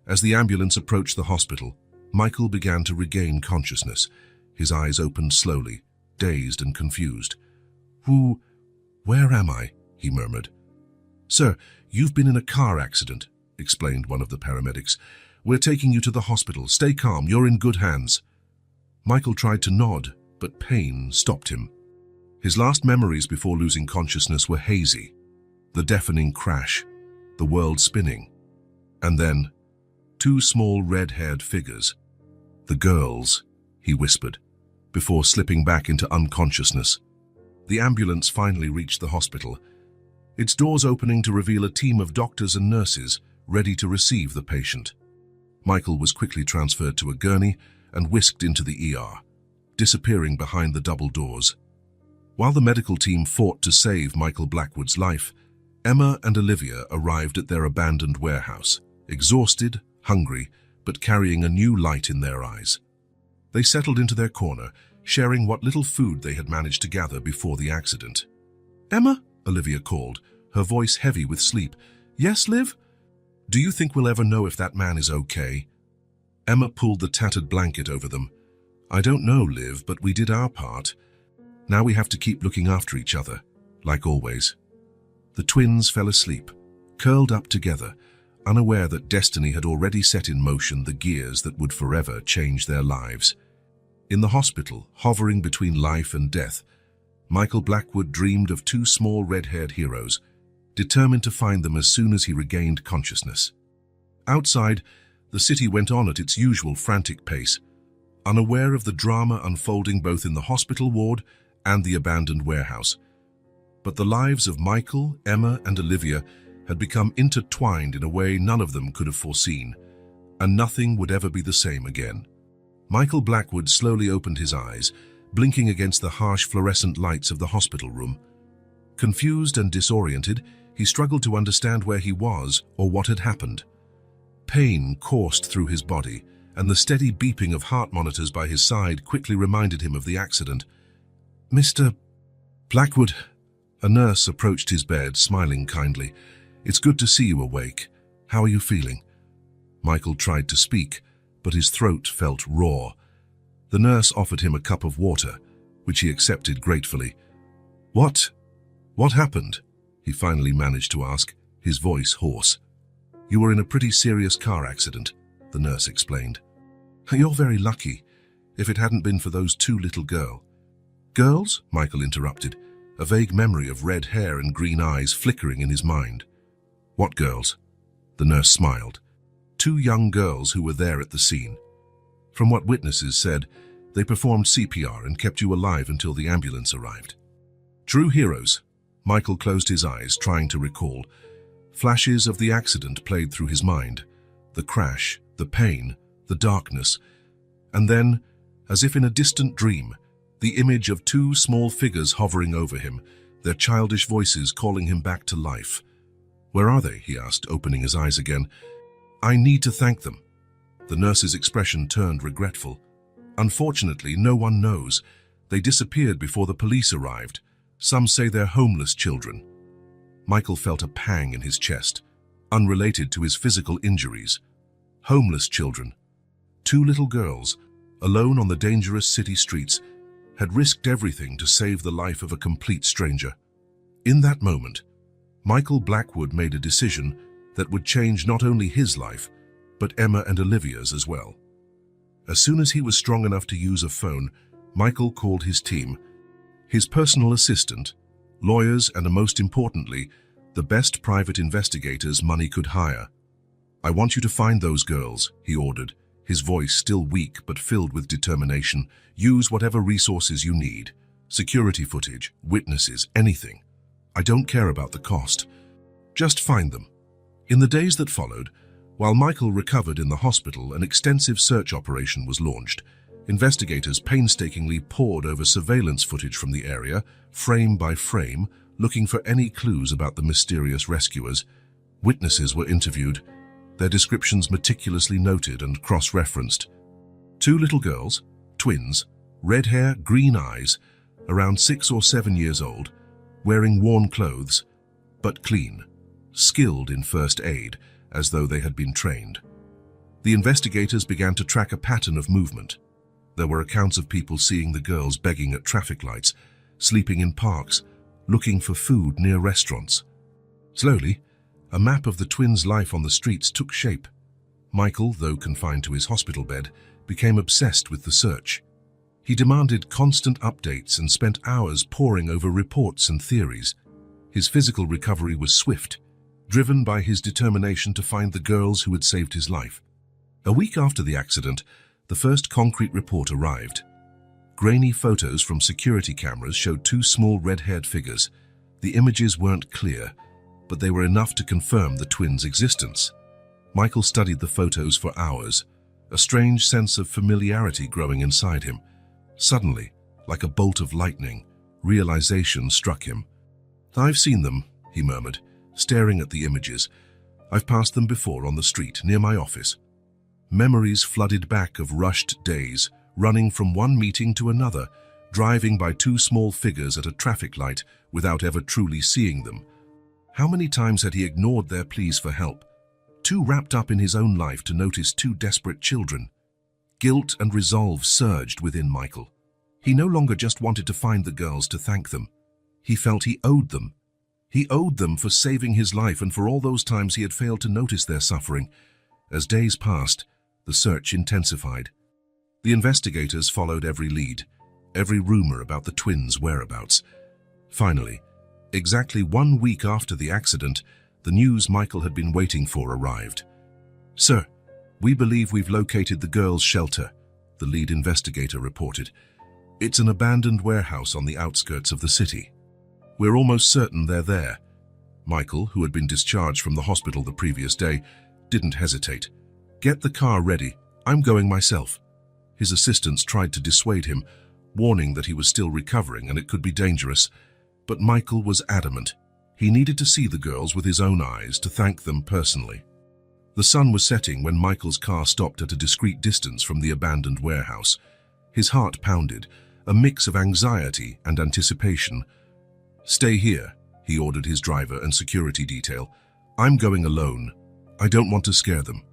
As the ambulance approached the hospital, Michael began to regain consciousness. His eyes opened slowly, dazed and confused. Where am I?" he murmured. "Sir, you've been in a car accident," explained one of the paramedics. "We're taking you to the hospital. Stay calm, you're in good hands." Michael tried to nod, but pain stopped him. His last memories before losing consciousness were hazy. The deafening crash, the world spinning, and then two small red-haired figures. "The girls," he whispered, before slipping back into unconsciousness. The ambulance finally reached the hospital, its doors opening to reveal a team of doctors and nurses ready to receive the patient. Michael was quickly transferred to a gurney and whisked into the ER, disappearing behind the double doors. While the medical team fought to save Michael Blackwood's life, Emma and Olivia arrived at their abandoned warehouse, exhausted, hungry, but carrying a new light in their eyes. They settled into their corner, sharing what little food they had managed to gather before the accident. "Emma?" Olivia called, her voice heavy with sleep. "Yes, Liv? Do you think we'll ever know if that man is okay?" Emma pulled the tattered blanket over them. "I don't know, Liv, but we did our part. Now we have to keep looking after each other, like always." The twins fell asleep, curled up together, unaware that destiny had already set in motion the gears that would forever change their lives. In the hospital, hovering between life and death, Michael Blackwood dreamed of two small red-haired heroes, determined to find them as soon as he regained consciousness. Outside, the city went on at its usual frantic pace, unaware of the drama unfolding both in the hospital ward and the abandoned warehouse. But the lives of Michael, Emma, and Olivia had become intertwined in a way none of them could have foreseen, and nothing would ever be the same again. Michael Blackwood slowly opened his eyes, blinking against the harsh fluorescent lights of the hospital room. Confused and disoriented, he struggled to understand where he was or what had happened. Pain coursed through his body, and the steady beeping of heart monitors by his side quickly reminded him of the accident. "Mr. Blackwood," a nurse approached his bed, smiling kindly. "It's good to see you awake. How are you feeling?" Michael tried to speak, but his throat felt raw. The nurse offered him a cup of water, which he accepted gratefully. What happened?" he finally managed to ask, his voice hoarse. "You were in a pretty serious car accident," the nurse explained. "You're very lucky. If it hadn't been for those two little Girls?" Michael interrupted, a vague memory of red hair and green eyes flickering in his mind. "What girls?" The nurse smiled. "Two young girls who were there at the scene. From what witnesses said, they performed CPR and kept you alive until the ambulance arrived." "True heroes." Michael closed his eyes, trying to recall. Flashes of the accident played through his mind. The crash, the pain, the darkness. And then, as if in a distant dream, the image of two small figures hovering over him, their childish voices calling him back to life. "Where are they?" he asked, opening his eyes again. "I need to thank them." The nurse's expression turned regretful. "Unfortunately, no one knows. They disappeared before the police arrived. Some say they're homeless children." Michael felt a pang in his chest, unrelated to his physical injuries. Homeless children. Two little girls, alone on the dangerous city streets, had risked everything to save the life of a complete stranger. In that moment, Michael Blackwood made a decision that would change not only his life, but Emma and Olivia's as well. As soon as he was strong enough to use a phone, Michael called his team. His personal assistant, lawyers, and most importantly, the best private investigators money could hire. "I want you to find those girls," he ordered, his voice still weak but filled with determination. "Use whatever resources you need. Security footage, witnesses, anything. I don't care about the cost. Just find them." In the days that followed, while Michael recovered in the hospital, an extensive search operation was launched. Investigators painstakingly pored over surveillance footage from the area, frame by frame, looking for any clues about the mysterious rescuers. Witnesses were interviewed, their descriptions meticulously noted and cross-referenced. Two little girls, twins, red hair, green eyes, around 6 or 7 years old, wearing worn clothes, but clean, skilled in first aid, as though they had been trained. The investigators began to track a pattern of movement. There were accounts of people seeing the girls begging at traffic lights, sleeping in parks, looking for food near restaurants. Slowly, a map of the twins' life on the streets took shape. Michael, though confined to his hospital bed, became obsessed with the search. He demanded constant updates and spent hours poring over reports and theories. His physical recovery was swift, driven by his determination to find the girls who had saved his life. A week after the accident, the first concrete report arrived. Grainy photos from security cameras showed two small red-haired figures. The images weren't clear, but they were enough to confirm the twins' existence. Michael studied the photos for hours, a strange sense of familiarity growing inside him. Suddenly, like a bolt of lightning, realization struck him. "I've seen them," he murmured, staring at the images. "I've passed them before on the street, near my office." Memories flooded back of rushed days, running from one meeting to another, driving by two small figures at a traffic light without ever truly seeing them. How many times had he ignored their pleas for help, too wrapped up in his own life to notice two desperate children? Guilt and resolve surged within Michael. He no longer just wanted to find the girls to thank them. He felt he owed them. He owed them for saving his life and for all those times he had failed to notice their suffering. As days passed, the search intensified. The investigators followed every lead, every rumor about the twins' whereabouts. Finally, exactly 1 week after the accident, the news Michael had been waiting for arrived. "Sir, we believe we've located the girls' shelter," the lead investigator reported. "It's an abandoned warehouse on the outskirts of the city." We're almost certain they're there. Michael, who had been discharged from the hospital the previous day, didn't hesitate. Get the car ready. I'm going myself. His assistants tried to dissuade him, warning that he was still recovering and it could be dangerous. But Michael was adamant. He needed to see the girls with his own eyes to thank them personally. The sun was setting when Michael's car stopped at a discreet distance from the abandoned warehouse. His heart pounded, a mix of anxiety and anticipation. Stay here, he ordered his driver and security detail. I'm going alone. I don't want to scare them.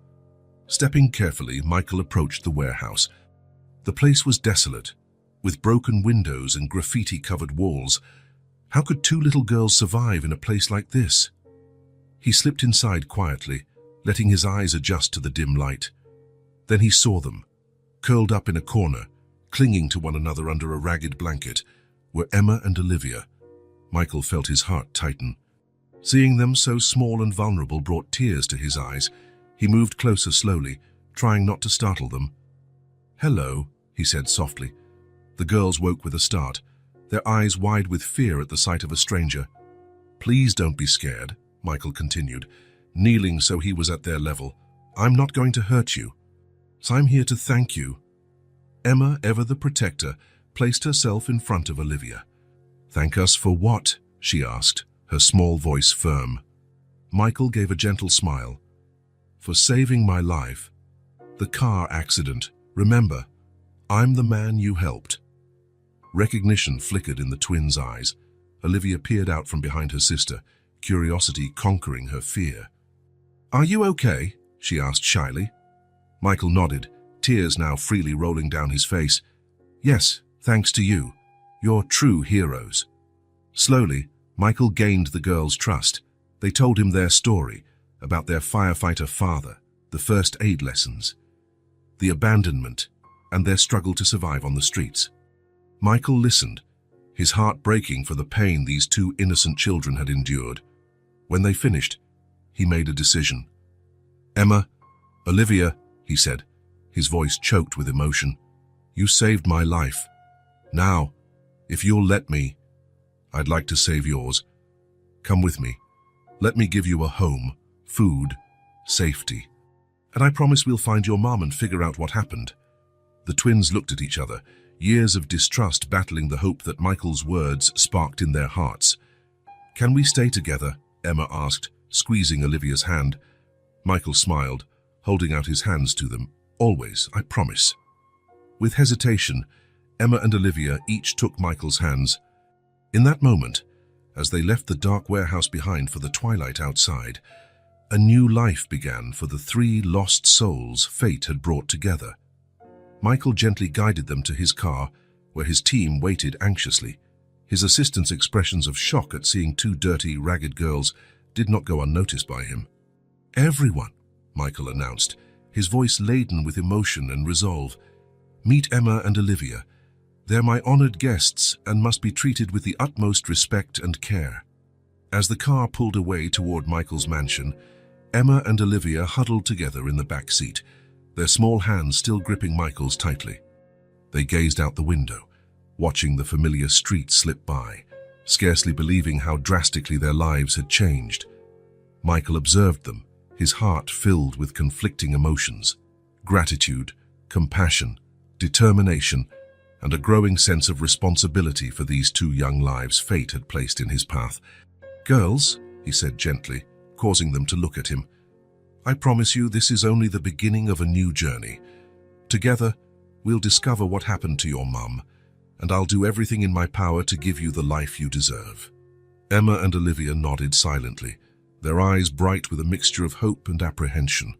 Stepping carefully, Michael approached the warehouse. The place was desolate, with broken windows and graffiti-covered walls. How could two little girls survive in a place like this? He slipped inside quietly, letting his eyes adjust to the dim light. Then he saw them, curled up in a corner, clinging to one another under a ragged blanket, were Emma and Olivia. Michael felt his heart tighten. Seeing them so small and vulnerable brought tears to his eyes. He moved closer slowly, trying not to startle them. "Hello," he said softly. The girls woke with a start, their eyes wide with fear at the sight of a stranger. "Please don't be scared," Michael continued, kneeling so he was at their level. "I'm not going to hurt you. So I'm here to thank you." Emma, ever the protector, placed herself in front of Olivia. "Thank us for what?" she asked, her small voice firm. Michael gave a gentle smile. "For saving my life. The car accident. Remember, I'm the man you helped." Recognition flickered in the twins' eyes. Olivia peered out from behind her sister, curiosity conquering her fear. "Are you okay?" she asked shyly. Michael nodded, tears now freely rolling down his face. "Yes, thanks to you. You're true heroes." Slowly, Michael gained the girls' trust. They told him their story, about their firefighter father, the first aid lessons, the abandonment, and their struggle to survive on the streets. Michael listened, his heart breaking for the pain these two innocent children had endured. When they finished, he made a decision. "Emma, Olivia," he said, his voice choked with emotion, "you saved my life. Now, if you'll let me, I'd like to save yours. Come with me. Let me give you a home, food, safety. And I promise we'll find your mom and figure out what happened." The twins looked at each other, years of distrust battling the hope that Michael's words sparked in their hearts. "Can we stay together?" Emma asked, squeezing Olivia's hand. Michael smiled, holding out his hands to them. "Always, I promise." With hesitation, Emma and Olivia each took Michael's hands. In that moment, as they left the dark warehouse behind for the twilight outside, a new life began for the three lost souls fate had brought together. Michael gently guided them to his car, where his team waited anxiously. His assistant's expressions of shock at seeing two dirty, ragged girls did not go unnoticed by him. "Everyone," Michael announced, his voice laden with emotion and resolve. "Meet Emma and Olivia. They're my honored guests and must be treated with the utmost respect and care." As the car pulled away toward Michael's mansion, Emma and Olivia huddled together in the back seat, their small hands still gripping Michael's tightly. They gazed out the window, watching the familiar street slip by, scarcely believing how drastically their lives had changed. Michael observed them, his heart filled with conflicting emotions: gratitude, compassion, determination, and a growing sense of responsibility for these two young lives fate had placed in his path. "Girls," he said gently, causing them to look at him, "I promise you this is only the beginning of a new journey. Together, we'll discover what happened to your mum, and I'll do everything in my power to give you the life you deserve." Emma and Olivia nodded silently, their eyes bright with a mixture of hope and apprehension.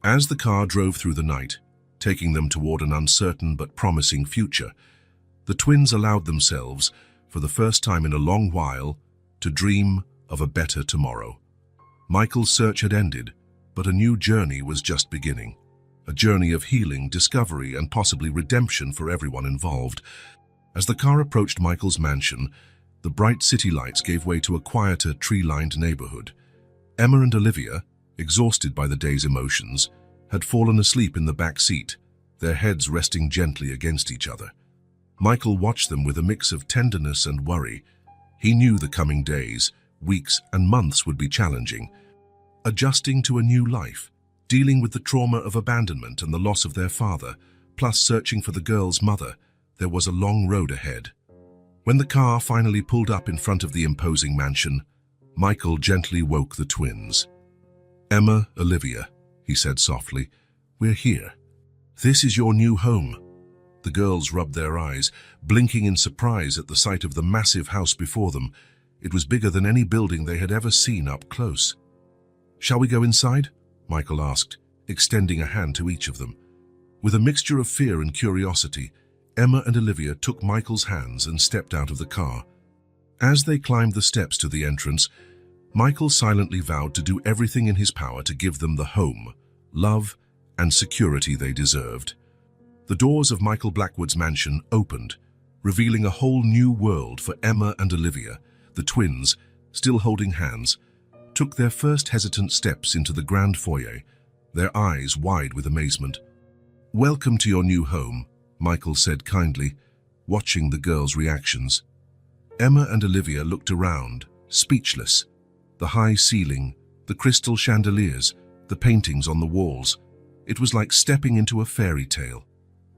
As the car drove through the night, taking them toward an uncertain but promising future, the twins allowed themselves, for the first time in a long while, to dream of a better tomorrow. Michael's search had ended, but a new journey was just beginning. A journey of healing, discovery, and possibly redemption for everyone involved. As the car approached Michael's mansion, the bright city lights gave way to a quieter, tree-lined neighborhood. Emma and Olivia, exhausted by the day's emotions, had fallen asleep in the back seat, their heads resting gently against each other. Michael watched them with a mix of tenderness and worry. He knew the coming days, weeks, and months would be challenging. Adjusting to a new life, dealing with the trauma of abandonment and the loss of their father, plus searching for the girl's mother, there was a long road ahead. When the car finally pulled up in front of the imposing mansion, Michael gently woke the twins. "Emma, Olivia," he said softly, "we're here. This is your new home." The girls rubbed their eyes, blinking in surprise at the sight of the massive house before them. It was bigger than any building they had ever seen up close. "Shall we go inside?" Michael asked, extending a hand to each of them. With a mixture of fear and curiosity, Emma and Olivia took Michael's hands and stepped out of the car. As they climbed the steps to the entrance, Michael silently vowed to do everything in his power to give them the home, love, and security they deserved. The doors of Michael Blackwood's mansion opened, revealing a whole new world for Emma and Olivia. The twins, still holding hands, took their first hesitant steps into the grand foyer, their eyes wide with amazement. "Welcome to your new home," Michael said kindly, watching the girls' reactions. Emma and Olivia looked around, speechless. The high ceiling, the crystal chandeliers, the paintings on the walls. It was like stepping into a fairy tale.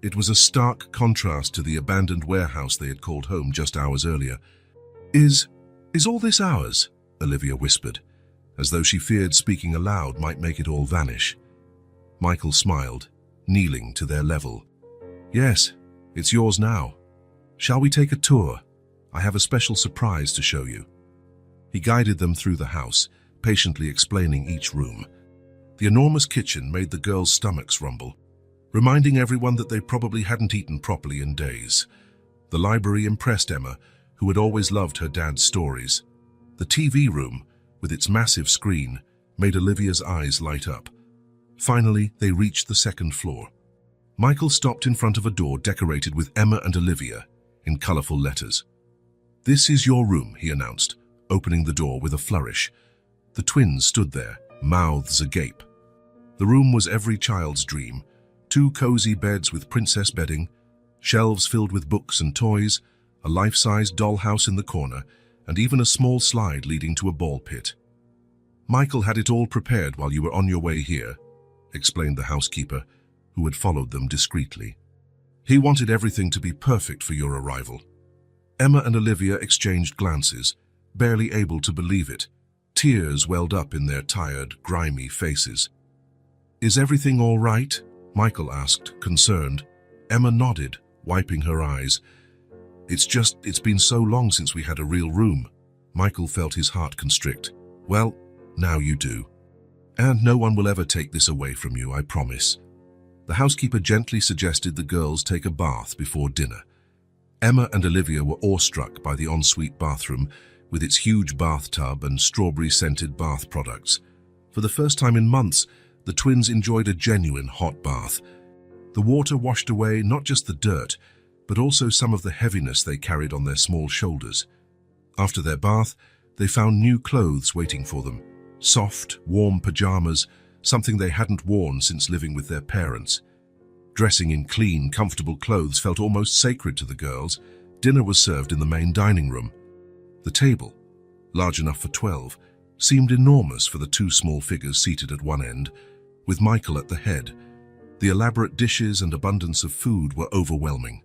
It was a stark contrast to the abandoned warehouse they had called home just hours earlier. Is all this ours?" Olivia whispered, as though she feared speaking aloud might make it all vanish. Michael smiled, kneeling to their level. "Yes, it's yours now. Shall we take a tour? I have a special surprise to show you." He guided them through the house, patiently explaining each room. The enormous kitchen made the girls' stomachs rumble, reminding everyone that they probably hadn't eaten properly in days. The library impressed Emma, who had always loved her dad's stories. The TV room, with its massive screen, made Olivia's eyes light up. Finally, they reached the second floor. Michael stopped in front of a door decorated with Emma and Olivia in colorful letters. "This is your room," he announced, opening the door with a flourish. The twins stood there, mouths agape. The room was every child's dream. 2 cozy beds with princess bedding, shelves filled with books and toys, a life-size dollhouse in the corner, and even a small slide leading to a ball pit. "Michael had it all prepared while you were on your way here," explained the housekeeper, who had followed them discreetly. "He wanted everything to be perfect for your arrival." Emma and Olivia exchanged glances, barely able to believe it. Tears welled up in their tired, grimy faces. "Is everything all right?" Michael asked, concerned. Emma nodded, wiping her eyes. It's been so long since we had a real room." Michael felt his heart constrict. "Well, now you do. And no one will ever take this away from you, I promise." The housekeeper gently suggested the girls take a bath before dinner. Emma and Olivia were awestruck by the ensuite bathroom, with its huge bathtub and strawberry-scented bath products. For the first time in months, the twins enjoyed a genuine hot bath. The water washed away not just the dirt, but also some of the heaviness they carried on their small shoulders. After their bath, they found new clothes waiting for them. Soft, warm pajamas, something they hadn't worn since living with their parents. Dressing in clean, comfortable clothes felt almost sacred to the girls. Dinner was served in the main dining room. The table, large enough for 12, seemed enormous for the 2 small figures seated at one end, with Michael at the head. The elaborate dishes and abundance of food were overwhelming.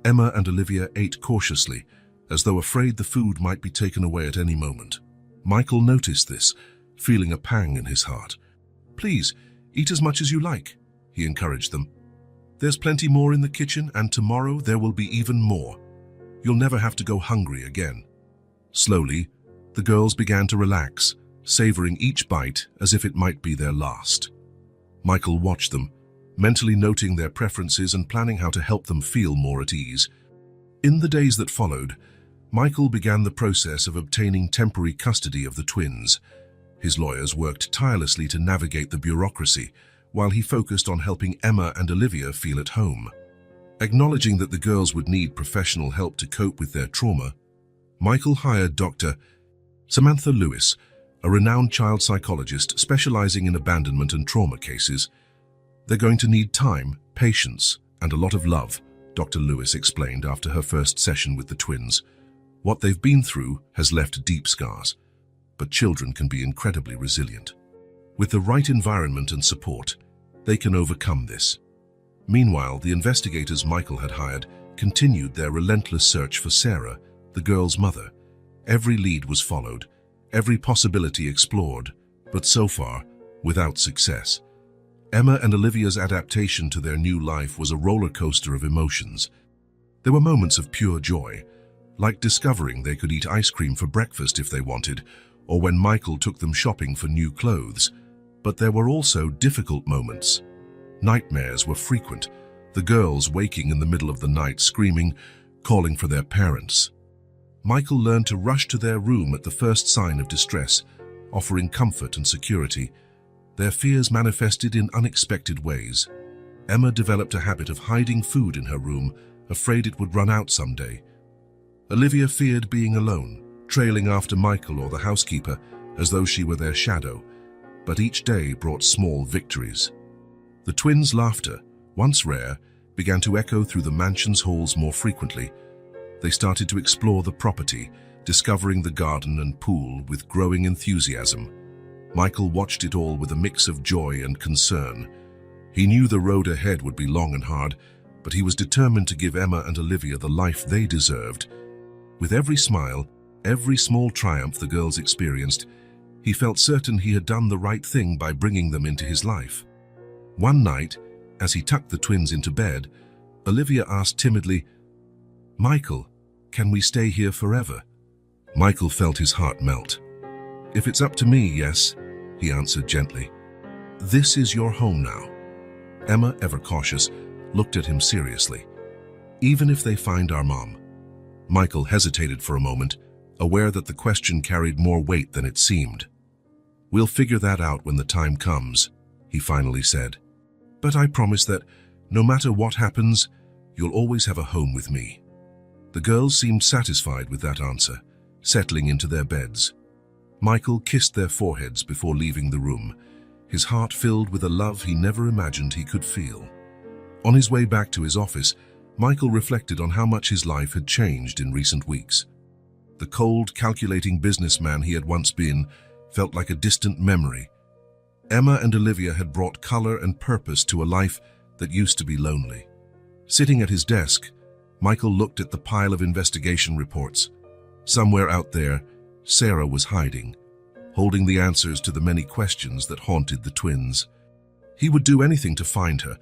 Emma and Olivia ate cautiously, as though afraid the food might be taken away at any moment. Michael noticed this, feeling a pang in his heart. "Please, eat as much as you like," he encouraged them. "There's plenty more in the kitchen, and tomorrow there will be even more. You'll never have to go hungry again." Slowly, the girls began to relax, savoring each bite as if it might be their last. Michael watched them, mentally noting their preferences and planning how to help them feel more at ease. In the days that followed, Michael began the process of obtaining temporary custody of the twins. His lawyers worked tirelessly to navigate the bureaucracy, while he focused on helping Emma and Olivia feel at home. Acknowledging that the girls would need professional help to cope with their trauma, Michael hired Dr. Samantha Lewis, a renowned child psychologist specializing in abandonment and trauma cases. "They're going to need time, patience, and a lot of love," Dr. Lewis explained after her first session with the twins. What they've been through has left deep scars, but children can be incredibly resilient. With the right environment and support, they can overcome this. Meanwhile, the investigators Michael had hired continued their relentless search for Sarah, the girl's mother. Every lead was followed, every possibility explored, but so far, without success. Emma and Olivia's adaptation to their new life was a roller coaster of emotions. There were moments of pure joy, like discovering they could eat ice cream for breakfast if they wanted, or when Michael took them shopping for new clothes. But there were also difficult moments. Nightmares were frequent, the girls waking in the middle of the night screaming, calling for their parents. Michael learned to rush to their room at the first sign of distress, offering comfort and security. Their fears manifested in unexpected ways. Emma developed a habit of hiding food in her room, afraid it would run out someday. Olivia feared being alone, trailing after Michael or the housekeeper as though she were their shadow, but each day brought small victories. The twins' laughter, once rare, began to echo through the mansion's halls more frequently. They started to explore the property, discovering the garden and pool with growing enthusiasm. Michael watched it all with a mix of joy and concern. He knew the road ahead would be long and hard, but he was determined to give Emma and Olivia the life they deserved. With every smile, every small triumph the girls experienced, he felt certain he had done the right thing by bringing them into his life. One night, as he tucked the twins into bed, Olivia asked timidly, "Michael, can we stay here forever?" Michael felt his heart melt. "If it's up to me, yes," he answered gently. "This is your home now." Emma, ever cautious, looked at him seriously. "Even if they find our mom?" Michael hesitated for a moment, aware that the question carried more weight than it seemed. "We'll figure that out when the time comes," he finally said. "But I promise that, no matter what happens, you'll always have a home with me." The girls seemed satisfied with that answer, settling into their beds. Michael kissed their foreheads before leaving the room, his heart filled with a love he never imagined he could feel. On his way back to his office, Michael reflected on how much his life had changed in recent weeks. The cold, calculating businessman he had once been felt like a distant memory. Emma and Olivia had brought color and purpose to a life that used to be lonely. Sitting at his desk, Michael looked at the pile of investigation reports. Somewhere out there, Sarah was hiding, holding the answers to the many questions that haunted the twins. He would do anything to find her,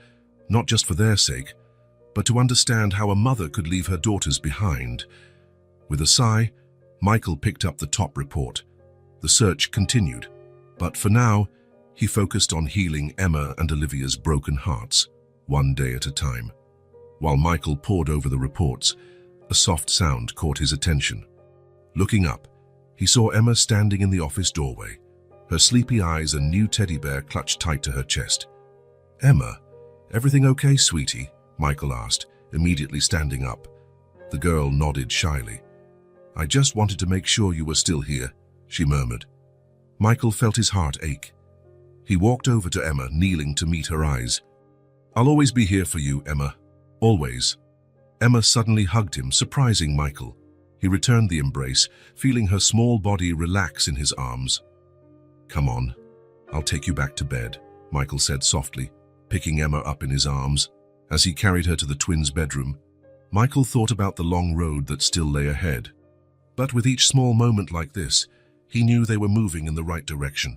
not just for their sake, but to understand how a mother could leave her daughters behind. With a sigh, Michael picked up the top report. The search continued, but for now, he focused on healing Emma and Olivia's broken hearts, one day at a time. While Michael pored over the reports, a soft sound caught his attention. Looking up, he saw Emma standing in the office doorway, her sleepy eyes and new teddy bear clutched tight to her chest. "Emma, everything okay, sweetie?" Michael asked, immediately standing up. The girl nodded shyly. "I just wanted to make sure you were still here," she murmured. Michael felt his heart ache. He walked over to Emma, kneeling to meet her eyes. "I'll always be here for you, Emma. Always." Emma suddenly hugged him, surprising Michael. He returned the embrace, feeling her small body relax in his arms. "Come on, I'll take you back to bed," Michael said softly, picking Emma up in his arms. As he carried her to the twins' bedroom, Michael thought about the long road that still lay ahead. But with each small moment like this, he knew they were moving in the right direction.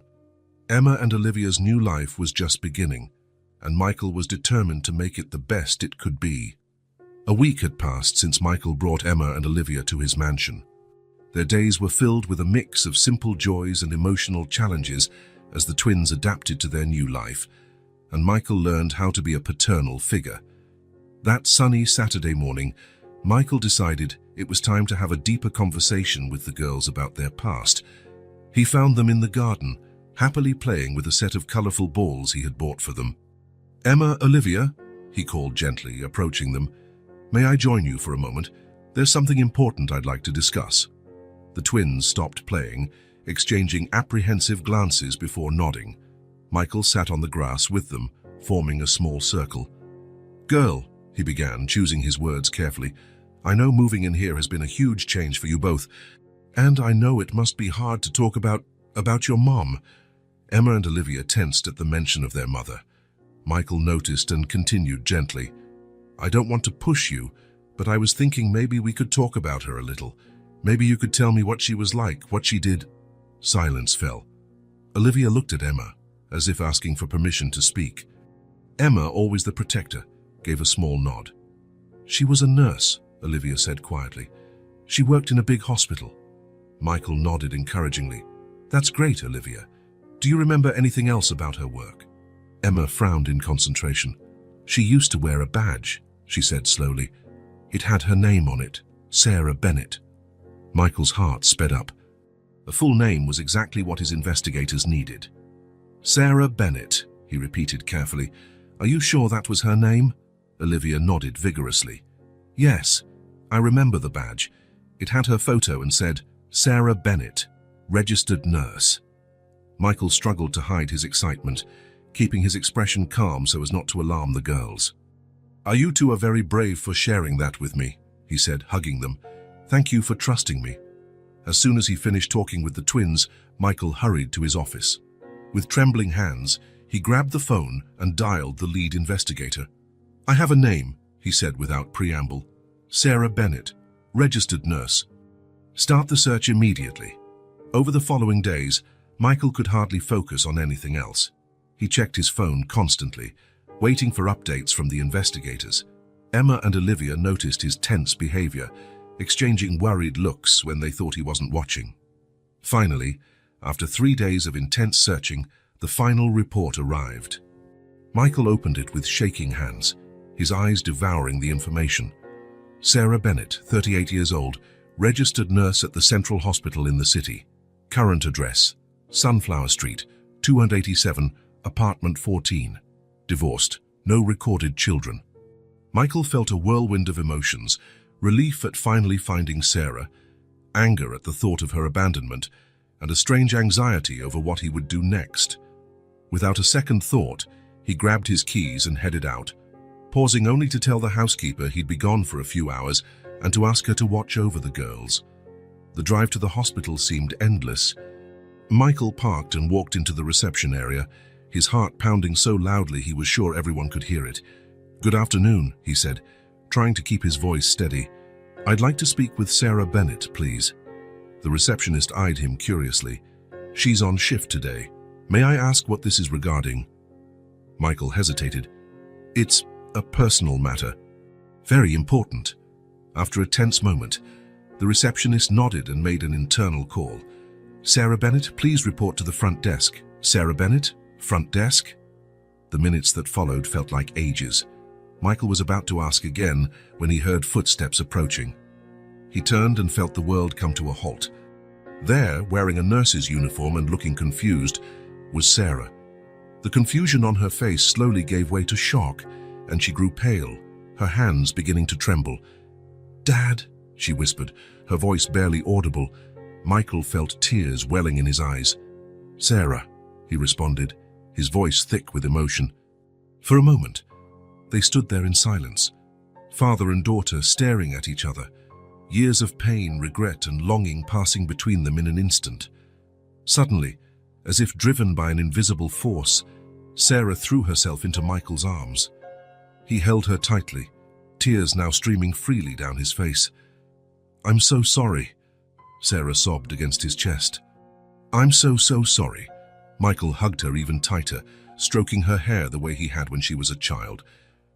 Emma and Olivia's new life was just beginning, and Michael was determined to make it the best it could be. A week had passed since Michael brought Emma and Olivia to his mansion. Their days were filled with a mix of simple joys and emotional challenges as the twins adapted to their new life, and Michael learned how to be a paternal figure. That sunny Saturday morning, Michael decided it was time to have a deeper conversation with the girls about their past. He found them in the garden, happily playing with a set of colorful balls he had bought for them. "Emma, Olivia," he called gently, approaching them. "May I join you for a moment? There's something important I'd like to discuss." The twins stopped playing, exchanging apprehensive glances before nodding. Michael sat on the grass with them, forming a small circle. "Girl," he began, choosing his words carefully, I know moving in here has been a huge change for you both, and I know it must be hard to talk about your mom." Emma and Olivia tensed at the mention of their mother. Michael noticed and continued gently. "I don't want to push you, but I was thinking maybe we could talk about her a little. Maybe you could tell me what she was like, what she did." Silence fell. Olivia looked at Emma, as if asking for permission to speak. Emma, always the protector, gave a small nod. "She was a nurse," Olivia said quietly. "She worked in a big hospital." Michael nodded encouragingly. "That's great, Olivia. Do you remember anything else about her work?" Emma frowned in concentration. "She used to wear a badge," she said slowly. "It had her name on it, Sarah Bennett." Michael's heart sped up. A full name was exactly what his investigators needed. "Sarah Bennett," he repeated carefully. "Are you sure that was her name?" Olivia nodded vigorously. "Yes, I remember the badge. It had her photo and said, Sarah Bennett, registered nurse." Michael struggled to hide his excitement, keeping his expression calm so as not to alarm the girls. "You two are very brave for sharing that with me," he said, hugging them. "Thank you for trusting me." As soon as he finished talking with the twins, Michael hurried to his office. With trembling hands, he grabbed the phone and dialed the lead investigator. "I have a name," he said without preamble. "Sarah Bennett, registered nurse. Start the search immediately." Over the following days, Michael could hardly focus on anything else. He checked his phone constantly, waiting for updates from the investigators. Emma and Olivia noticed his tense behavior, exchanging worried looks when they thought he wasn't watching. Finally, after 3 days of intense searching, the final report arrived. Michael opened it with shaking hands, his eyes devouring the information. Sarah Bennett, 38 years old, registered nurse at the Central Hospital in the city. Current address, Sunflower Street, 287, apartment 14. Divorced, no recorded children. Michael felt a whirlwind of emotions, relief at finally finding Sarah, anger at the thought of her abandonment, and a strange anxiety over what he would do next. Without a second thought, he grabbed his keys and headed out, pausing only to tell the housekeeper he'd be gone for a few hours and to ask her to watch over the girls. The drive to the hospital seemed endless. Michael parked and walked into the reception area, his heart pounding so loudly he was sure everyone could hear it. "Good afternoon," he said, trying to keep his voice steady. "I'd like to speak with Sarah Bennett, please." The receptionist eyed him curiously. "She's on shift today. May I ask what this is regarding?" Michael hesitated. "It's a personal matter. Very important." After a tense moment, the receptionist nodded and made an internal call. "Sarah Bennett, please report to the front desk." "Sarah Bennett? Front desk?" The minutes that followed felt like ages. Michael was about to ask again when he heard footsteps approaching. He turned and felt the world come to a halt. There, wearing a nurse's uniform and looking confused, was Sarah. The confusion on her face slowly gave way to shock, and she grew pale, her hands beginning to tremble. "Dad," she whispered, her voice barely audible. Michael felt tears welling in his eyes. "Sarah," he responded, his voice thick with emotion. For a moment, they stood there in silence, father and daughter staring at each other, years of pain, regret, and longing passing between them in an instant. Suddenly, as if driven by an invisible force, Sarah threw herself into Michael's arms. He held her tightly, tears now streaming freely down his face. "I'm so sorry," Sarah sobbed against his chest. "I'm so sorry." Michael hugged her even tighter, stroking her hair the way he had when she was a child.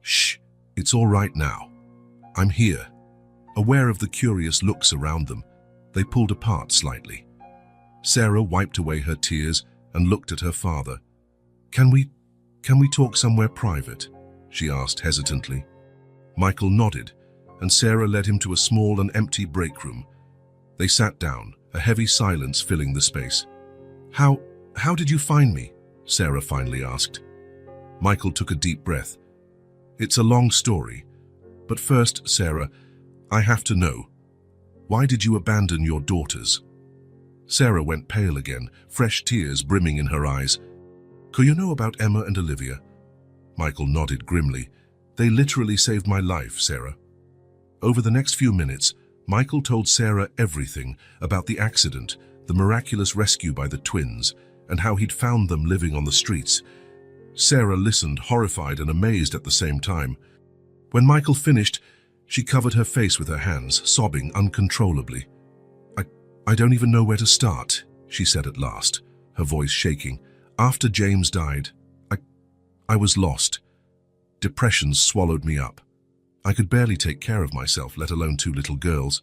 "Shh, it's all right now. I'm here." Aware of the curious looks around them, they pulled apart slightly. Sarah wiped away her tears and looked at her father. Can we talk somewhere private?" she asked hesitantly. Michael nodded, and Sarah led him to a small and empty break room. They sat down, a heavy silence filling the space. How did you find me?" Sarah finally asked. Michael took a deep breath. "It's a long story, but first, Sarah, I have to know. Why did you abandon your daughters?" Sarah went pale again, fresh tears brimming in her eyes. "Do you know about Emma and Olivia?" Michael nodded grimly. "They literally saved my life, Sarah." Over the next few minutes, Michael told Sarah everything about the accident, the miraculous rescue by the twins, and how he'd found them living on the streets. Sarah listened, horrified and amazed at the same time. When Michael finished, she covered her face with her hands, sobbing uncontrollably. I don't even know where to start," she said at last, her voice shaking. "After James died, I was lost. Depression swallowed me up. I could barely take care of myself, let alone 2 little girls."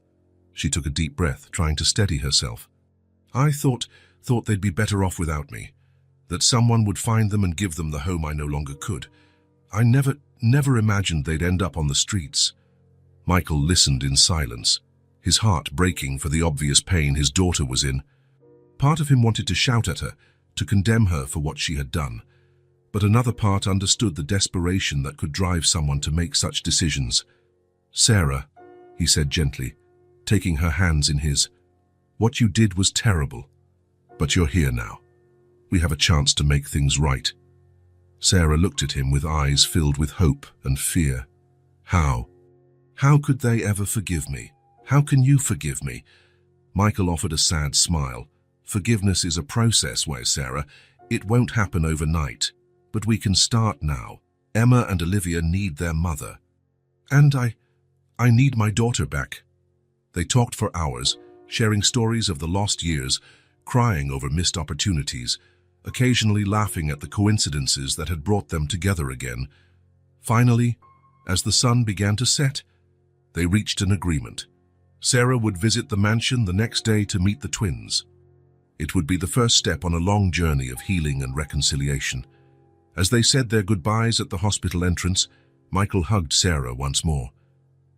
She took a deep breath, trying to steady herself. "I thought they'd be better off without me, that someone would find them and give them the home I no longer could. I never imagined they'd end up on the streets." Michael listened in silence, his heart breaking for the obvious pain his daughter was in. Part of him wanted to shout at her, to condemn her for what she had done, but another part understood the desperation that could drive someone to make such decisions. "Sarah," he said gently, taking her hands in his, "what you did was terrible, but you're here now. We have a chance to make things right." Sarah looked at him with eyes filled with hope and fear. How could they ever forgive me? How can you forgive me?" Michael offered a sad smile. "Forgiveness is a process, Sarah. It won't happen overnight. But we can start now. Emma and Olivia need their mother. And I need my daughter back." They talked for hours, sharing stories of the lost years, crying over missed opportunities, occasionally laughing at the coincidences that had brought them together again. Finally, as the sun began to set, they reached an agreement. Sarah would visit the mansion the next day to meet the twins. It would be the first step on a long journey of healing and reconciliation. As they said their goodbyes at the hospital entrance, Michael hugged Sarah once more.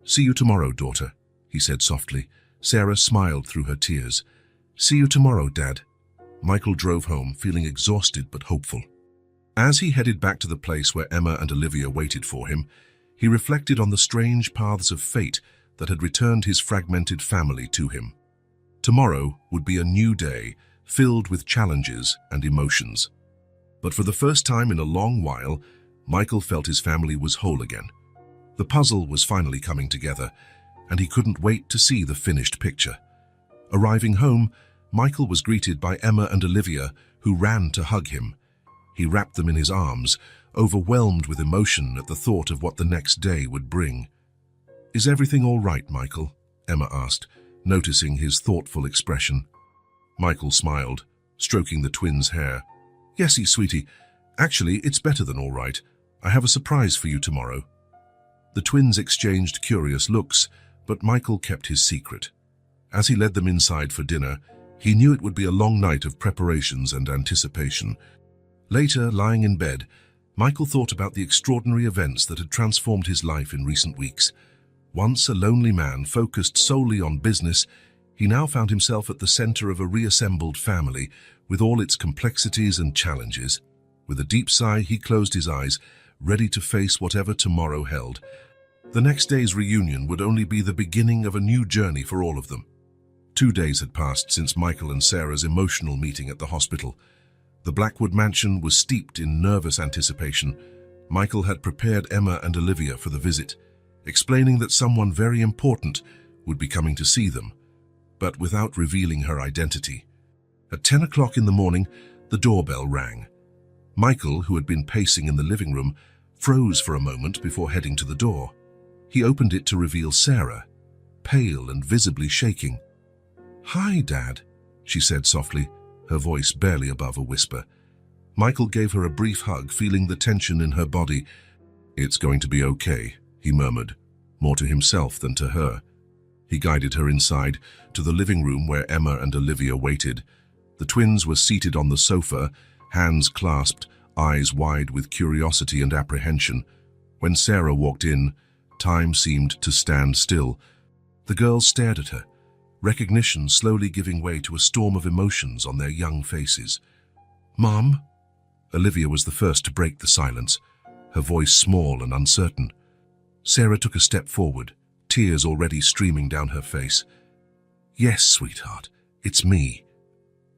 "See you tomorrow, daughter," he said softly. Sarah smiled through her tears. "See you tomorrow, Dad." Michael drove home, feeling exhausted but hopeful. As he headed back to the place where Emma and Olivia waited for him, he reflected on the strange paths of fate that had returned his fragmented family to him. Tomorrow would be a new day, filled with challenges and emotions. But for the first time in a long while, Michael felt his family was whole again. The puzzle was finally coming together, and he couldn't wait to see the finished picture. Arriving home, Michael was greeted by Emma and Olivia, who ran to hug him. He wrapped them in his arms, overwhelmed with emotion at the thought of what the next day would bring. "Is everything all right, Michael?" Emma asked, noticing his thoughtful expression. Michael smiled, stroking the twins' hair. "Yes, sweetie. Actually, it's better than all right. I have a surprise for you tomorrow." The twins exchanged curious looks, but Michael kept his secret. As he led them inside for dinner, he knew it would be a long night of preparations and anticipation. Later, lying in bed, Michael thought about the extraordinary events that had transformed his life in recent weeks. Once a lonely man focused solely on business, he now found himself at the center of a reassembled family, with all its complexities and challenges. With a deep sigh, he closed his eyes, ready to face whatever tomorrow held. The next day's reunion would only be the beginning of a new journey for all of them. 2 days had passed since Michael and Sarah's emotional meeting at the hospital. The Blackwood mansion was steeped in nervous anticipation. Michael had prepared Emma and Olivia for the visit, explaining that someone very important would be coming to see them, but without revealing her identity. At 10 o'clock in the morning, the doorbell rang. Michael, who had been pacing in the living room, froze for a moment before heading to the door. He opened it to reveal Sarah, pale and visibly shaking. "Hi, Dad," she said softly, her voice barely above a whisper. Michael gave her a brief hug, feeling the tension in her body. "It's going to be okay," he murmured, more to himself than to her. He guided her inside, to the living room where Emma and Olivia waited. The twins were seated on the sofa, hands clasped, eyes wide with curiosity and apprehension. When Sarah walked in, time seemed to stand still. The girls stared at her, recognition slowly giving way to a storm of emotions on their young faces. "Mom?" Olivia was the first to break the silence, her voice small and uncertain. Sarah took a step forward, tears already streaming down her face. "Yes, sweetheart, it's me."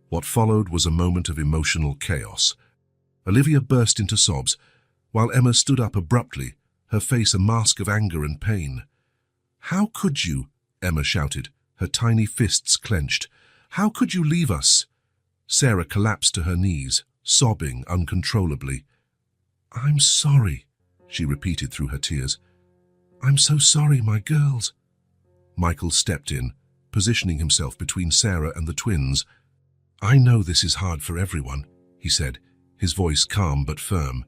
What followed was a moment of emotional chaos. Olivia burst into sobs, while Emma stood up abruptly, her face a mask of anger and pain. "How could you?" Emma shouted, her tiny fists clenched. "How could you leave us?" Sarah collapsed to her knees, sobbing uncontrollably. "I'm sorry," she repeated through her tears. "I'm so sorry, my girls." Michael stepped in, positioning himself between Sarah and the twins. "I know this is hard for everyone," he said, his voice calm but firm.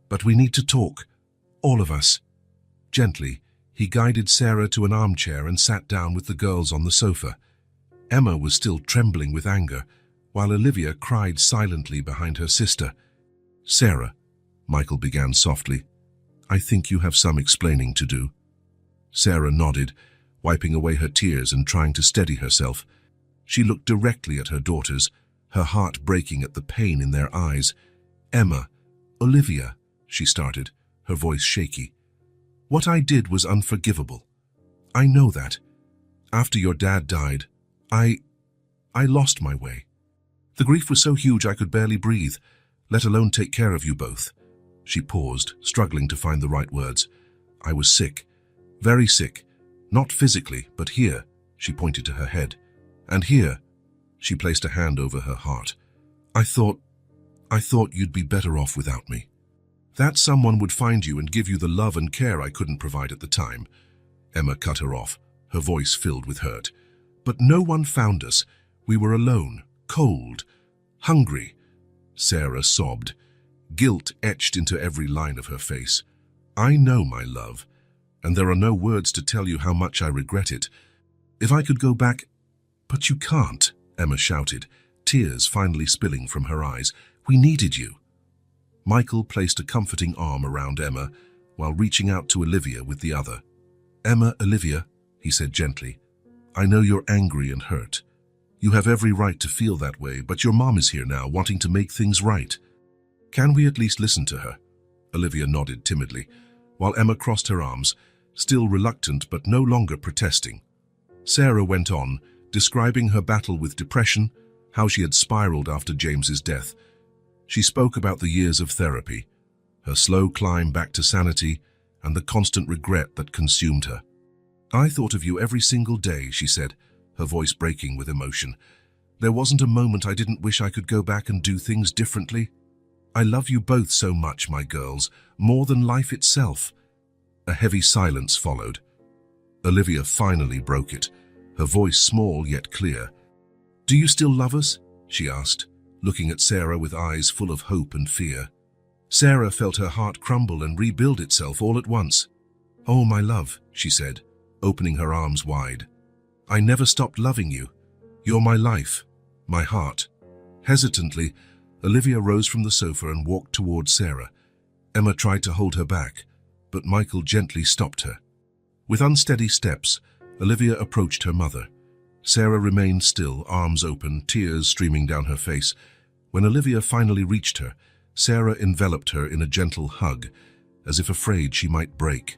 "But we need to talk, all of us." Gently, he guided Sarah to an armchair and sat down with the girls on the sofa. Emma was still trembling with anger, while Olivia cried silently behind her sister. "Sarah," Michael began softly, "I think you have some explaining to do." Sarah nodded, wiping away her tears and trying to steady herself. She looked directly at her daughters, her heart breaking at the pain in their eyes. "Emma, Olivia," she started, her voice shaky. "What I did was unforgivable. I know that. After your dad died, I lost my way. The grief was so huge I could barely breathe, let alone take care of you both." She paused, struggling to find the right words. "I was sick, very sick, not physically, but here," she pointed to her head. "And here," she placed a hand over her heart. I thought you'd be better off without me. That someone would find you and give you the love and care I couldn't provide at the time." Emma cut her off, her voice filled with hurt. "But no one found us. We were alone, cold, hungry." Sarah sobbed, guilt etched into every line of her face. "I know, my love, and there are no words to tell you how much I regret it. If I could go back—" "But you can't," Emma shouted, tears finally spilling from her eyes. "We needed you." Michael placed a comforting arm around Emma while reaching out to Olivia with the other. "Emma, Olivia," he said gently, "I know you're angry and hurt. You have every right to feel that way, but your mom is here now, wanting to make things right. Can we at least listen to her?" Olivia nodded timidly, while Emma crossed her arms, still reluctant but no longer protesting. Sarah went on, describing her battle with depression, how she had spiraled after James's death. She spoke about the years of therapy, her slow climb back to sanity, and the constant regret that consumed her. "I thought of you every single day," she said, her voice breaking with emotion. "There wasn't a moment I didn't wish I could go back and do things differently. I love you both so much, my girls, more than life itself." A heavy silence followed. Olivia finally broke it, her voice small yet clear. "Do you still love us?" she asked, looking at Sarah with eyes full of hope and fear. Sarah felt her heart crumble and rebuild itself all at once. "Oh, my love," she said, opening her arms wide. "I never stopped loving you. You're my life, my heart." Hesitantly, Olivia rose from the sofa and walked toward Sarah. Emma tried to hold her back, but Michael gently stopped her. With unsteady steps, Olivia approached her mother. Sarah remained still, arms open, tears streaming down her face. When Olivia finally reached her, Sarah enveloped her in a gentle hug, as if afraid she might break.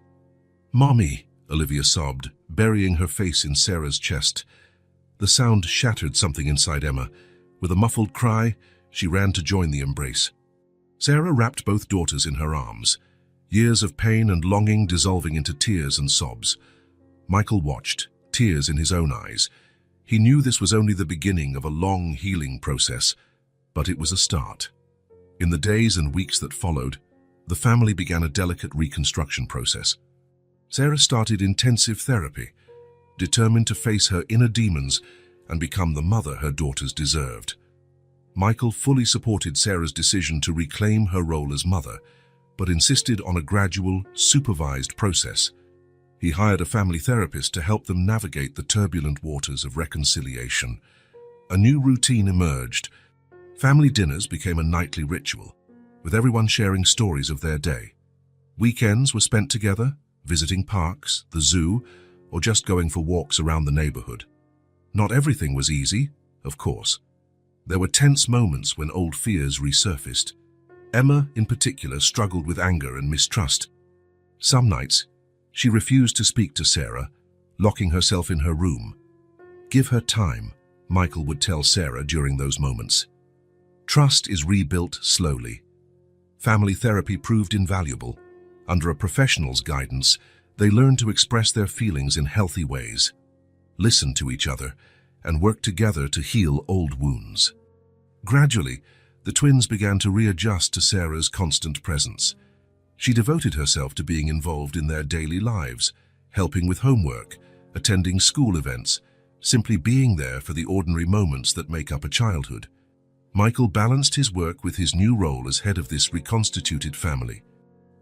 "Mommy," Olivia sobbed, burying her face in Sarah's chest. The sound shattered something inside Emma. With a muffled cry, she ran to join the embrace. Sarah wrapped both daughters in her arms, years of pain and longing dissolving into tears and sobs. Michael watched, tears in his own eyes. He knew this was only the beginning of a long healing process, but it was a start. In the days and weeks that followed, the family began a delicate reconstruction process. Sarah started intensive therapy, determined to face her inner demons and become the mother her daughters deserved. Michael fully supported Sarah's decision to reclaim her role as mother, but insisted on a gradual, supervised process. He hired a family therapist to help them navigate the turbulent waters of reconciliation. A new routine emerged. Family dinners became a nightly ritual, with everyone sharing stories of their day. Weekends were spent together, visiting parks, the zoo, or just going for walks around the neighborhood. Not everything was easy, of course. There were tense moments when old fears resurfaced. Emma, in particular, struggled with anger and mistrust. Some nights, she refused to speak to Sarah, locking herself in her room. "Give her time," Michael would tell Sarah during those moments. Trust is rebuilt slowly. Family therapy proved invaluable. Under a professional's guidance, They learned to express their feelings in healthy ways, listen to each other, and work together to heal old wounds. Gradually, the twins began to readjust to Sarah's constant presence. She devoted herself to being involved in their daily lives, helping with homework, attending school events, simply being there for the ordinary moments that make up a childhood. Michael balanced his work with his new role as head of this reconstituted family.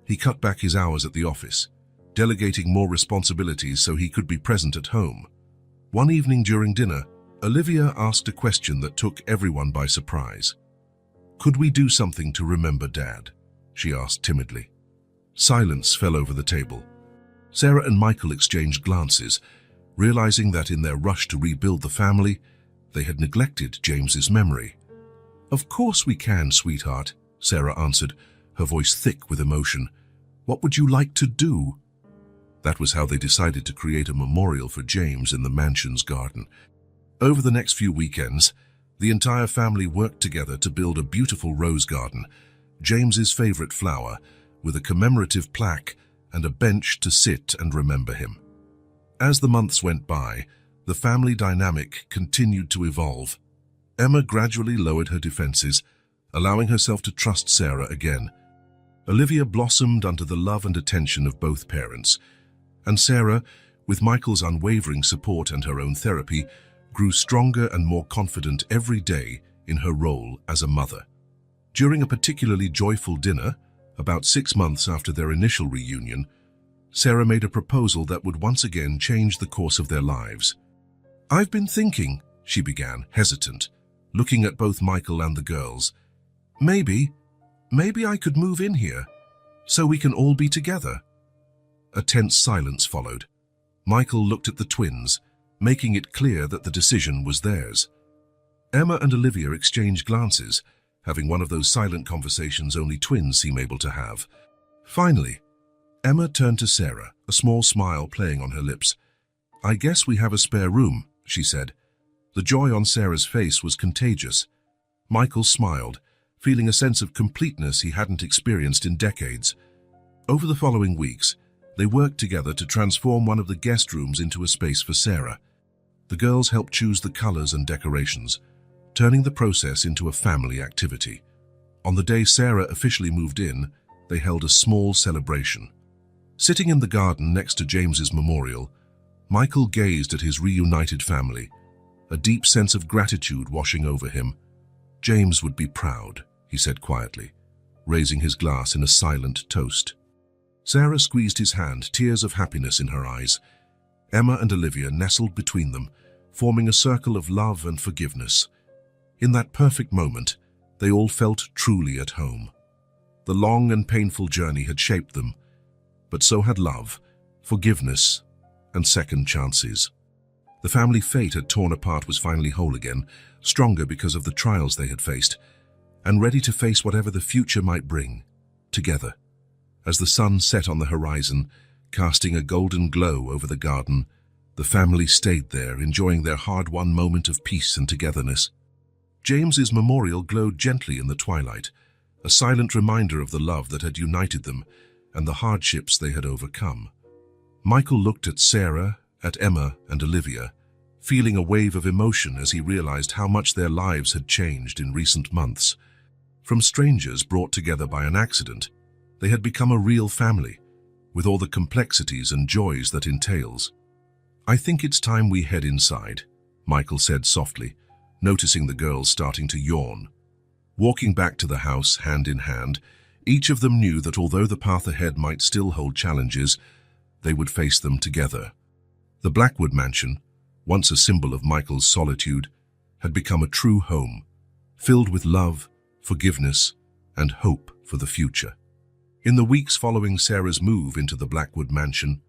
He cut back his hours at the office, delegating more responsibilities so he could be present at home. One evening during dinner, Olivia asked a question that took everyone by surprise. "Could we do something to remember Dad?" she asked timidly. Silence fell over the table. Sarah and Michael exchanged glances, realizing that in their rush to rebuild the family, they had neglected James's memory. "Of course we can, sweetheart," Sarah answered, her voice thick with emotion. "What would you like to do?" That was how they decided to create a memorial for James in the mansion's garden. Over the next few weekends, the entire family worked together to build a beautiful rose garden, James's favorite flower, with a commemorative plaque and a bench to sit and remember him. As the months went by, the family dynamic continued to evolve. Emma gradually lowered her defenses, allowing herself to trust Sarah again. Olivia blossomed under the love and attention of both parents, and Sarah, with Michael's unwavering support and her own therapy, grew stronger and more confident every day in her role as a mother. During a particularly joyful dinner, about 6 months after their initial reunion, Sarah made a proposal that would once again change the course of their lives. "I've been thinking," she began, hesitant, looking at both Michael and the girls. Maybe I could move in here, so we can all be together." A tense silence followed. Michael looked at the twins, making it clear that the decision was theirs. Emma and Olivia exchanged glances, having one of those silent conversations only twins seem able to have. Finally, Emma turned to Sarah, a small smile playing on her lips. "I guess we have a spare room," she said. The joy on Sarah's face was contagious. Michael smiled, feeling a sense of completeness he hadn't experienced in decades. Over the following weeks, they worked together to transform one of the guest rooms into a space for Sarah. The girls helped choose the colors and decorations, turning the process into a family activity. On the day Sarah officially moved in, they held a small celebration. Sitting in the garden next to James's memorial, Michael gazed at his reunited family, a deep sense of gratitude washing over him. "James would be proud," he said quietly, raising his glass in a silent toast. Sarah squeezed his hand, tears of happiness in her eyes. Emma and Olivia nestled between them, forming a circle of love and forgiveness. In that perfect moment, they all felt truly at home. The long and painful journey had shaped them, but so had love, forgiveness, and second chances. The family fate had torn apart was finally whole again, stronger because of the trials they had faced, and ready to face whatever the future might bring, together. As the sun set on the horizon, casting a golden glow over the garden, the family stayed there, enjoying their hard-won moment of peace and togetherness. James's memorial glowed gently in the twilight, a silent reminder of the love that had united them and the hardships they had overcome. Michael looked at Sarah, at Emma and Olivia, feeling a wave of emotion as he realized how much their lives had changed in recent months. From strangers brought together by an accident, they had become a real family, with all the complexities and joys that entails. "I think it's time we head inside," Michael said softly, noticing the girls starting to yawn. Walking back to the house hand in hand, each of them knew that although the path ahead might still hold challenges, they would face them together. The Blackwood mansion, once a symbol of Michael's solitude, had become a true home, filled with love, forgiveness, and hope for the future. In the weeks following Sarah's move into the Blackwood mansion,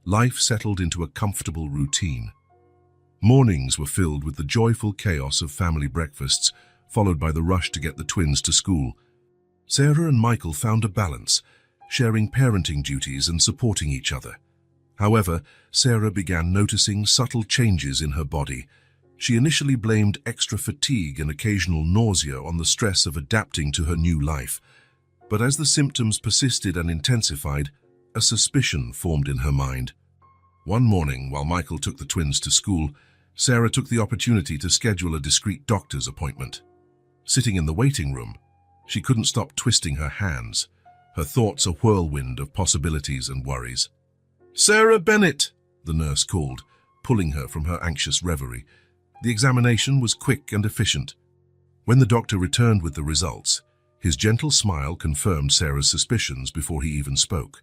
life settled into a comfortable routine. Mornings were filled with the joyful chaos of family breakfasts, followed by the rush to get the twins to school. Sarah and Michael found a balance, sharing parenting duties and supporting each other. However, Sarah began noticing subtle changes in her body. She initially blamed extra fatigue and occasional nausea on the stress of adapting to her new life. But as the symptoms persisted and intensified, A suspicion formed in her mind. One morning, while Michael took the twins to school, Sarah took the opportunity to schedule a discreet doctor's appointment. Sitting in the waiting room, she couldn't stop twisting her hands, her thoughts a whirlwind of possibilities and worries. "Sarah Bennett," the nurse called, pulling her from her anxious reverie. The examination was quick and efficient. When the doctor returned with the results, his gentle smile confirmed Sarah's suspicions before he even spoke.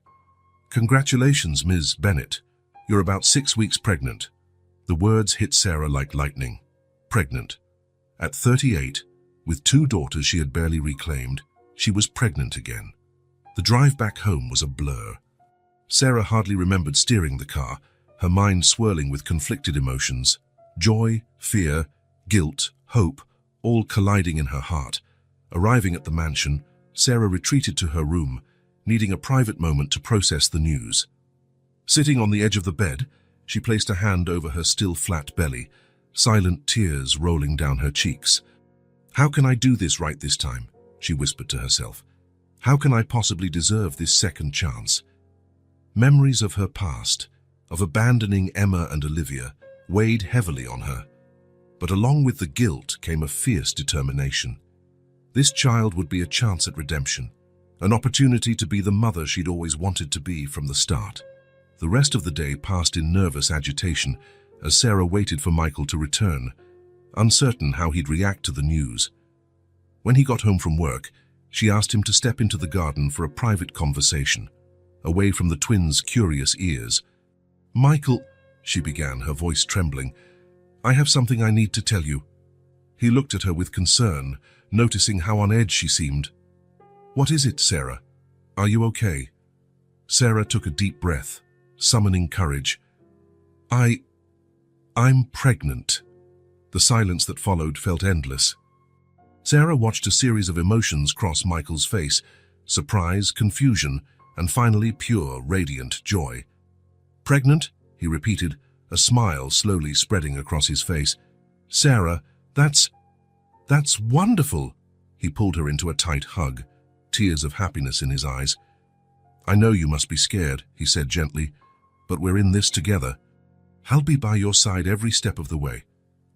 "Congratulations, Ms. Bennett. You're about 6 weeks pregnant." The words hit Sarah like lightning. Pregnant. At 38, with 2 daughters she had barely reclaimed, she was pregnant again. The drive back home was a blur. Sarah hardly remembered steering the car, her mind swirling with conflicted emotions. Joy, fear, guilt, hope, all colliding in her heart. Arriving at the mansion, Sarah retreated to her room, needing a private moment to process the news. Sitting on the edge of the bed, she placed a hand over her still flat belly, silent tears rolling down her cheeks. "How can I do this right this time?" she whispered to herself. "How can I possibly deserve this second chance?" Memories of her past, of abandoning Emma and Olivia, weighed heavily on her. But along with the guilt came a fierce determination. This child would be a chance at redemption, an opportunity to be the mother she'd always wanted to be from the start. The rest of the day passed in nervous agitation as Sarah waited for Michael to return, uncertain how he'd react to the news. When he got home from work, she asked him to step into the garden for a private conversation, away from the twins' curious ears. "Michael," she began, her voice trembling, "I have something I need to tell you." He looked at her with concern, noticing how on edge she seemed. "What is it, Sarah? Are you okay?" Sarah took a deep breath, summoning courage. I'm pregnant." The silence that followed felt endless. Sarah watched a series of emotions cross Michael's face: surprise, confusion, and finally pure, radiant joy. "Pregnant?" he repeated, a smile slowly spreading across his face. "Sarah, that's wonderful." He pulled her into a tight hug, tears of happiness in his eyes. "I know you must be scared," he said gently, "but we're in this together. I'll be by your side every step of the way."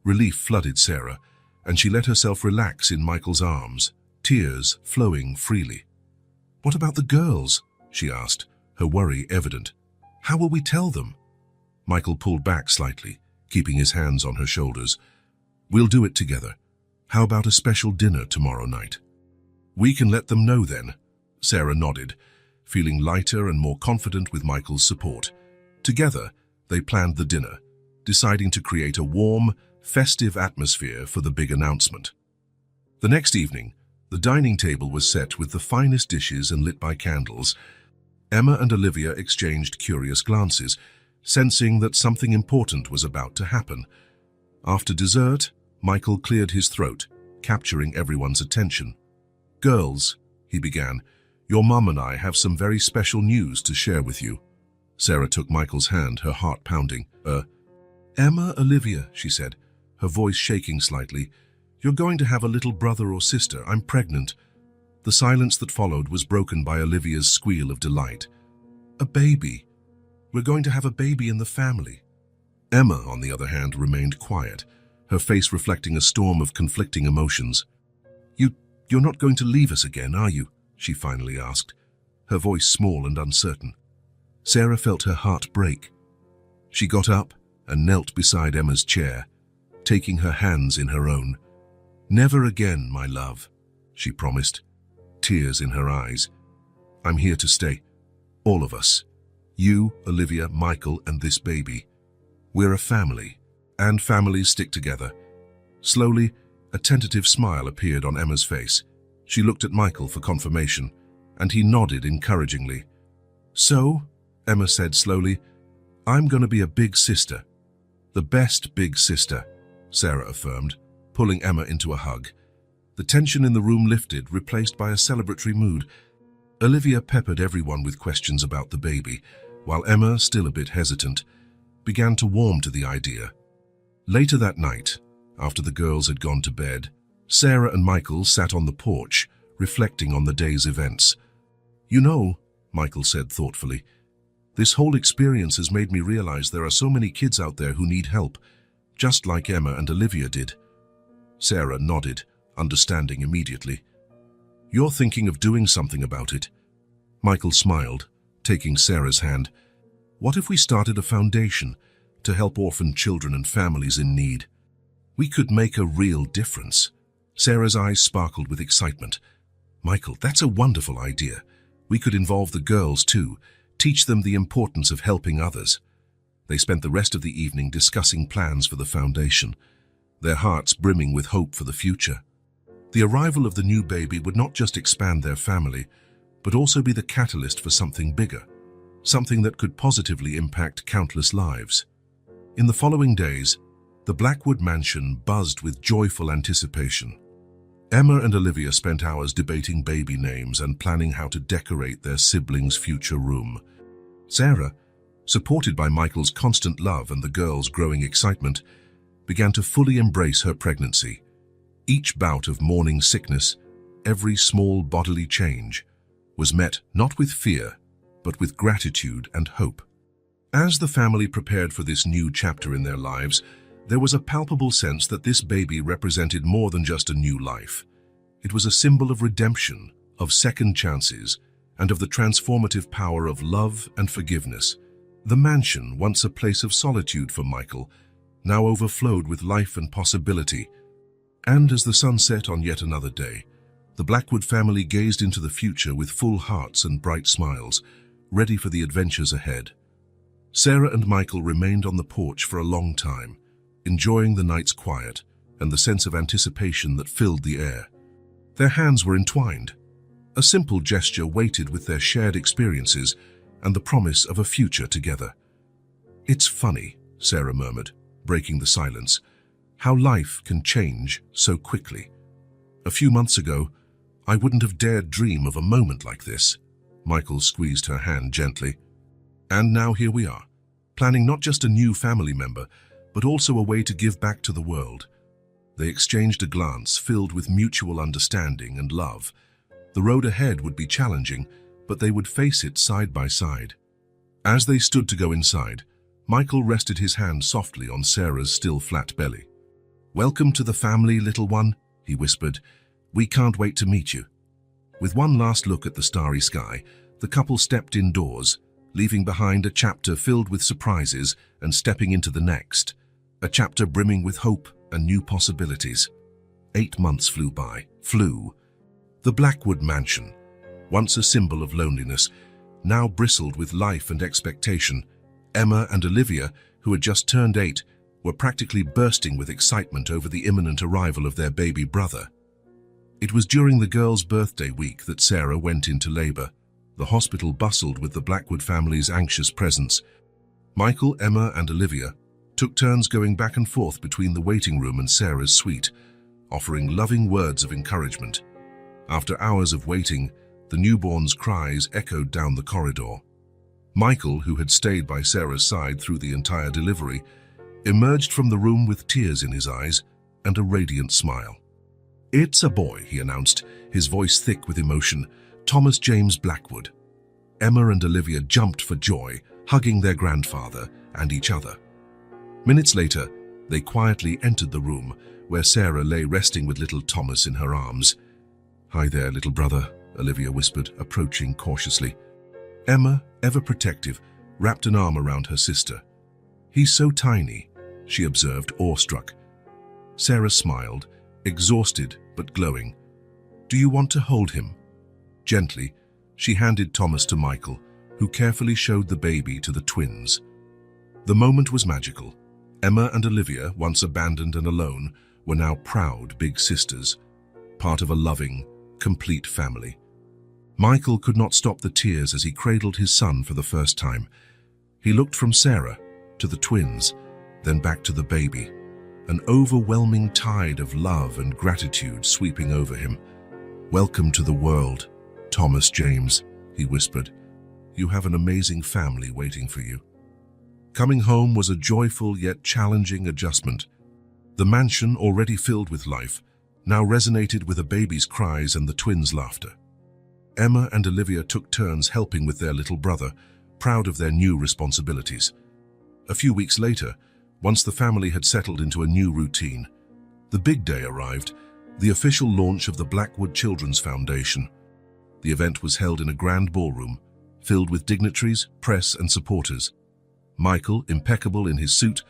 Relief flooded Sarah, and she let herself relax in Michael's arms, tears flowing freely. "What about the girls?" she asked, her worry evident. "How will we tell them?" Michael pulled back slightly, keeping his hands on her shoulders. "We'll do it together. How about a special dinner tomorrow night?" "We can let them know then." Sarah nodded, feeling lighter and more confident with Michael's support. Together, they planned the dinner, deciding to create a warm, festive atmosphere for the big announcement. The next evening, the dining table was set with the finest dishes and lit by candles. Emma and Olivia exchanged curious glances, sensing that something important was about to happen. After dessert, Michael cleared his throat, capturing everyone's attention. "Girls," he began, "your mum and I have some very special news to share with you." Sarah took Michael's hand, her heart pounding. Emma, Olivia," she said, her voice shaking slightly, "you're going to have a little brother or sister. I'm pregnant." The silence that followed was broken by Olivia's squeal of delight. "A baby. We're going to have a baby in the family." Emma, on the other hand, remained quiet, her face reflecting a storm of conflicting emotions. You're not going to leave us again, are you?" she finally asked, her voice small and uncertain. Sarah felt her heart break. She got up and knelt beside Emma's chair, taking her hands in her own. "Never again, my love," she promised, tears in her eyes. "I'm here to stay. All of us. You, Olivia, Michael, and this baby. We're a family, and families stick together." Slowly, a tentative smile appeared on Emma's face. She looked at Michael for confirmation, and he nodded encouragingly. "So," Emma said slowly, "I'm going to be a big sister." "The best big sister," Sarah affirmed, pulling Emma into a hug. The tension in the room lifted, replaced by a celebratory mood. Olivia peppered everyone with questions about the baby, while Emma, still a bit hesitant, began to warm to the idea. Later that night, after the girls had gone to bed, Sarah and Michael sat on the porch, reflecting on the day's events. "You know," Michael said thoughtfully, This whole experience has made me realize there are so many kids out there who need help, just like Emma and Olivia did. Sarah nodded, understanding immediately. You're thinking of doing something about it. Michael smiled, taking Sarah's hand. What if we started a foundation to help orphan children and families in need? We could make a real difference. Sarah's eyes sparkled with excitement. Michael, that's a wonderful idea. We could involve the girls too, teach them the importance of helping others. They spent the rest of the evening discussing plans for the foundation, their hearts brimming with hope for the future. The arrival of the new baby would not just expand their family, but also be the catalyst for something bigger, something that could positively impact countless lives. In the following days, the Blackwood mansion buzzed with joyful anticipation. Emma and Olivia spent hours debating baby names and planning how to decorate their siblings' future room. Sarah, supported by Michael's constant love and the girls' growing excitement, began to fully embrace her pregnancy. Each bout of morning sickness, every small bodily change, was met not with fear, but with gratitude and hope. As the family prepared for this new chapter in their lives, there was a palpable sense that this baby represented more than just a new life. It was a symbol of redemption, of second chances, and of the transformative power of love and forgiveness. The mansion, once a place of solitude for Michael, now overflowed with life and possibility. And as the sun set on yet another day, the Blackwood family gazed into the future with full hearts and bright smiles, ready for the adventures ahead. Sarah and Michael remained on the porch for a long time, enjoying the night's quiet and the sense of anticipation that filled the air. Their hands were entwined. A simple gesture weighted with their shared experiences and the promise of a future together. "It's funny," Sarah murmured, breaking the silence, "how life can change so quickly. A few months ago, I wouldn't have dared dream of a moment like this." Michael squeezed her hand gently. "And now here we are, planning not just a new family member, but also a way to give back to the world." They exchanged a glance filled with mutual understanding and love. The road ahead would be challenging, but they would face it side by side. As they stood to go inside, Michael rested his hand softly on Sarah's still flat belly. "Welcome to the family, little one," he whispered. "We can't wait to meet you." With one last look at the starry sky, the couple stepped indoors, leaving behind a chapter filled with surprises and stepping into the next, a chapter brimming with hope and new possibilities. 8 months flew. The Blackwood mansion, once a symbol of loneliness, now bristled with life and expectation. Emma and Olivia, who had just turned 8, were practically bursting with excitement over the imminent arrival of their baby brother. It was during the girls' birthday week that Sarah went into labor. The hospital bustled with the Blackwood family's anxious presence. Michael, Emma, and Olivia took turns going back and forth between the waiting room and Sarah's suite, offering loving words of encouragement. After hours of waiting, the newborn's cries echoed down the corridor. Michael, who had stayed by Sarah's side through the entire delivery, emerged from the room with tears in his eyes and a radiant smile. "It's a boy," he announced, his voice thick with emotion. "Thomas James Blackwood." Emma and Olivia jumped for joy, hugging their grandfather and each other. Minutes later, they quietly entered the room, where Sarah lay resting with little Thomas in her arms. "Hi there, little brother," Olivia whispered, approaching cautiously. Emma, ever protective, wrapped an arm around her sister. "He's so tiny," she observed, awestruck. Sarah smiled, exhausted but glowing. "Do you want to hold him?" Gently, she handed Thomas to Michael, who carefully showed the baby to the twins. The moment was magical. Emma and Olivia, once abandoned and alone, were now proud big sisters, part of a loving, complete family. Michael could not stop the tears as he cradled his son for the first time. He looked from Sarah to the twins, then back to the baby, an overwhelming tide of love and gratitude sweeping over him. "Welcome to the world, Thomas James," he whispered. "You have an amazing family waiting for you." Coming home was a joyful yet challenging adjustment. The mansion, already filled with life, now resonated with a baby's cries and the twins' laughter. Emma and Olivia took turns helping with their little brother, proud of their new responsibilities. A few weeks later, once the family had settled into a new routine, the big day arrived, the official launch of the Blackwood Children's Foundation. The event was held in a grand ballroom, filled with dignitaries, press, and supporters. Michael, impeccable in his suit,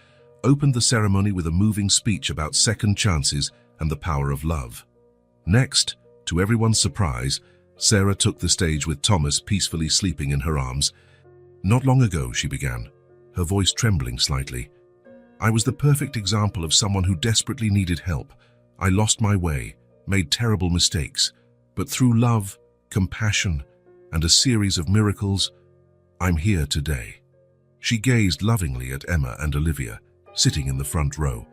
opened the ceremony with a moving speech about second chances and the power of love. Next, to everyone's surprise, Sarah took the stage with Thomas peacefully sleeping in her arms. "Not long ago," she began, her voice trembling slightly, "I was the perfect example of someone who desperately needed help. I lost my way, made terrible mistakes, but through love, compassion, and a series of miracles, I'm here today." She gazed lovingly at Emma and Olivia, sitting in the front row.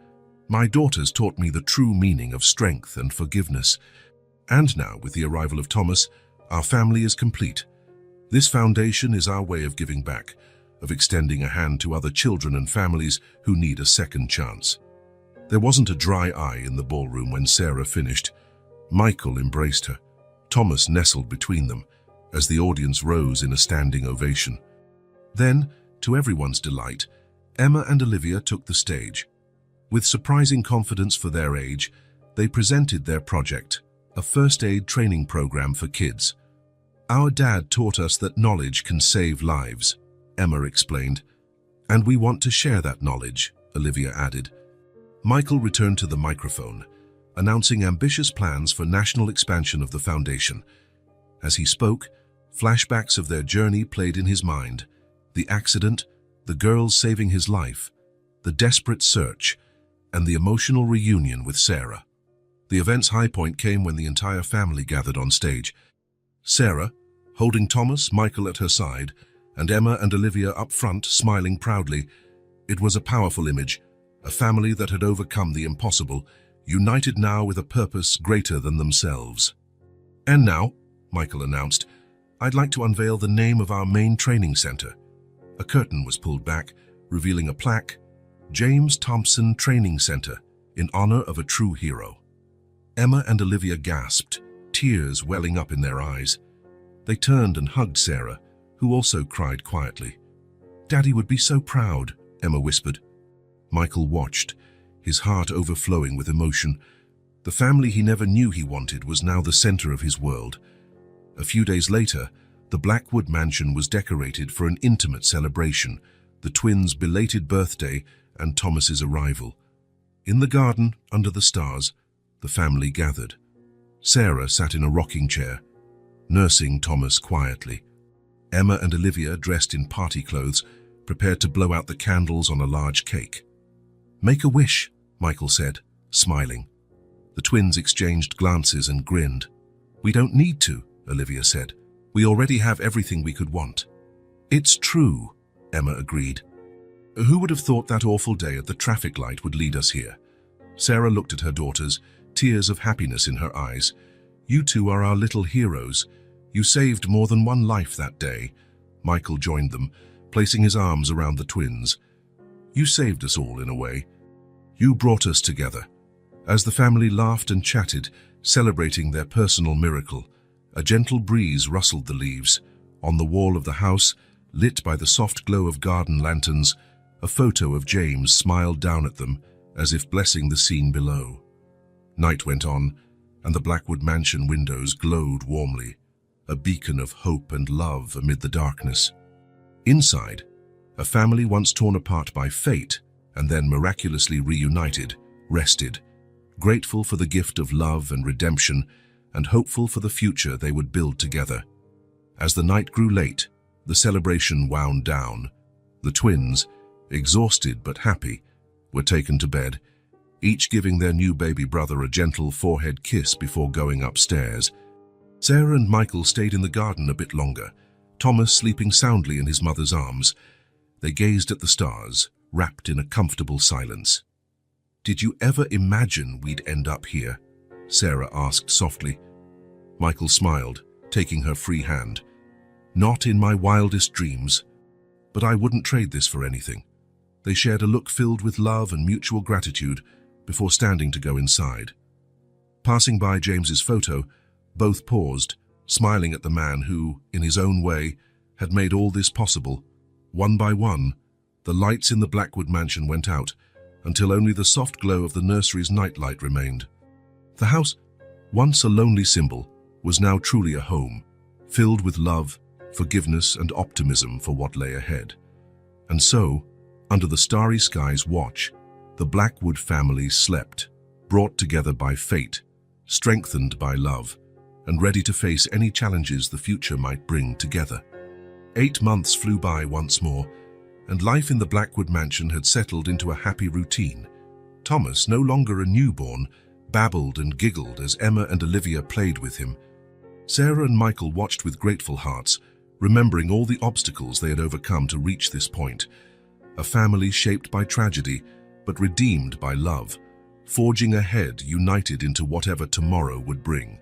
"My daughters taught me the true meaning of strength and forgiveness. And now, with the arrival of Thomas, our family is complete. This foundation is our way of giving back, of extending a hand to other children and families who need a second chance." There wasn't a dry eye in the ballroom when Sarah finished. Michael embraced her. Thomas nestled between them, as the audience rose in a standing ovation. Then, to everyone's delight, Emma and Olivia took the stage. With surprising confidence for their age, they presented their project, a first aid training program for kids. "Our dad taught us that knowledge can save lives," Emma explained. "And we want to share that knowledge," Olivia added. Michael returned to the microphone, announcing ambitious plans for national expansion of the foundation. As he spoke, flashbacks of their journey played in his mind: the accident, the girls saving his life, the desperate search, and the emotional reunion with Sarah. The event's high point came when the entire family gathered on stage. Sarah, holding Thomas, Michael at her side, and Emma and Olivia up front, smiling proudly. It was a powerful image, a family that had overcome the impossible, united now with a purpose greater than themselves. "And now," Michael announced, "I'd like to unveil the name of our main training center." A curtain was pulled back, revealing a plaque, "James Thompson Training Center, in honor of a true hero." Emma and Olivia gasped, tears welling up in their eyes. They turned and hugged Sarah, who also cried quietly. "Daddy would be so proud," Emma whispered. Michael watched, his heart overflowing with emotion. The family he never knew he wanted was now the center of his world. A few days later, the Blackwood mansion was decorated for an intimate celebration, the twins' belated birthday and Thomas's arrival. In the garden, under the stars, the family gathered. Sarah sat in a rocking chair, nursing Thomas quietly. Emma and Olivia, dressed in party clothes, prepared to blow out the candles on a large cake. "Make a wish," Michael said, smiling. The twins exchanged glances and grinned. "We don't need to," Olivia said. "We already have everything we could want." "It's true," Emma agreed. "Who would have thought that awful day at the traffic light would lead us here?" Sarah looked at her daughters, tears of happiness in her eyes. "You two are our little heroes. You saved more than one life that day." Michael joined them, placing his arms around the twins. "You saved us all in a way. You brought us together." As the family laughed and chatted, celebrating their personal miracle, a gentle breeze rustled the leaves. On the wall of the house, lit by the soft glow of garden lanterns, a photo of James smiled down at them, as if blessing the scene below. Night went on, and the Blackwood mansion windows glowed warmly, a beacon of hope and love amid the darkness. Inside, a family once torn apart by fate and then miraculously reunited, rested, grateful for the gift of love and redemption and hopeful for the future they would build together. As the night grew late, the celebration wound down. The twins, exhausted but happy, were taken to bed, each giving their new baby brother a gentle forehead kiss before going upstairs. Sarah and Michael stayed in the garden a bit longer, Thomas sleeping soundly in his mother's arms. They gazed at the stars, wrapped in a comfortable silence. "Did you ever imagine we'd end up here?" Sarah asked softly. Michael smiled, taking her free hand. "Not in my wildest dreams, but I wouldn't trade this for anything." They shared a look filled with love and mutual gratitude before standing to go inside. Passing by James's photo, both paused, smiling at the man who, in his own way, had made all this possible. One by one, the lights in the Blackwood mansion went out, until only the soft glow of the nursery's nightlight remained. The house, once a lonely symbol, was now truly a home, filled with love, forgiveness, and optimism for what lay ahead. And so, under the starry sky's watch, the Blackwood family slept, brought together by fate, strengthened by love, and ready to face any challenges the future might bring together. 8 months flew by once more, and life in the Blackwood mansion had settled into a happy routine. Thomas, no longer a newborn, babbled and giggled as Emma and Olivia played with him. Sarah and Michael watched with grateful hearts, remembering all the obstacles they had overcome to reach this point. A family shaped by tragedy, but redeemed by love, forging ahead united into whatever tomorrow would bring.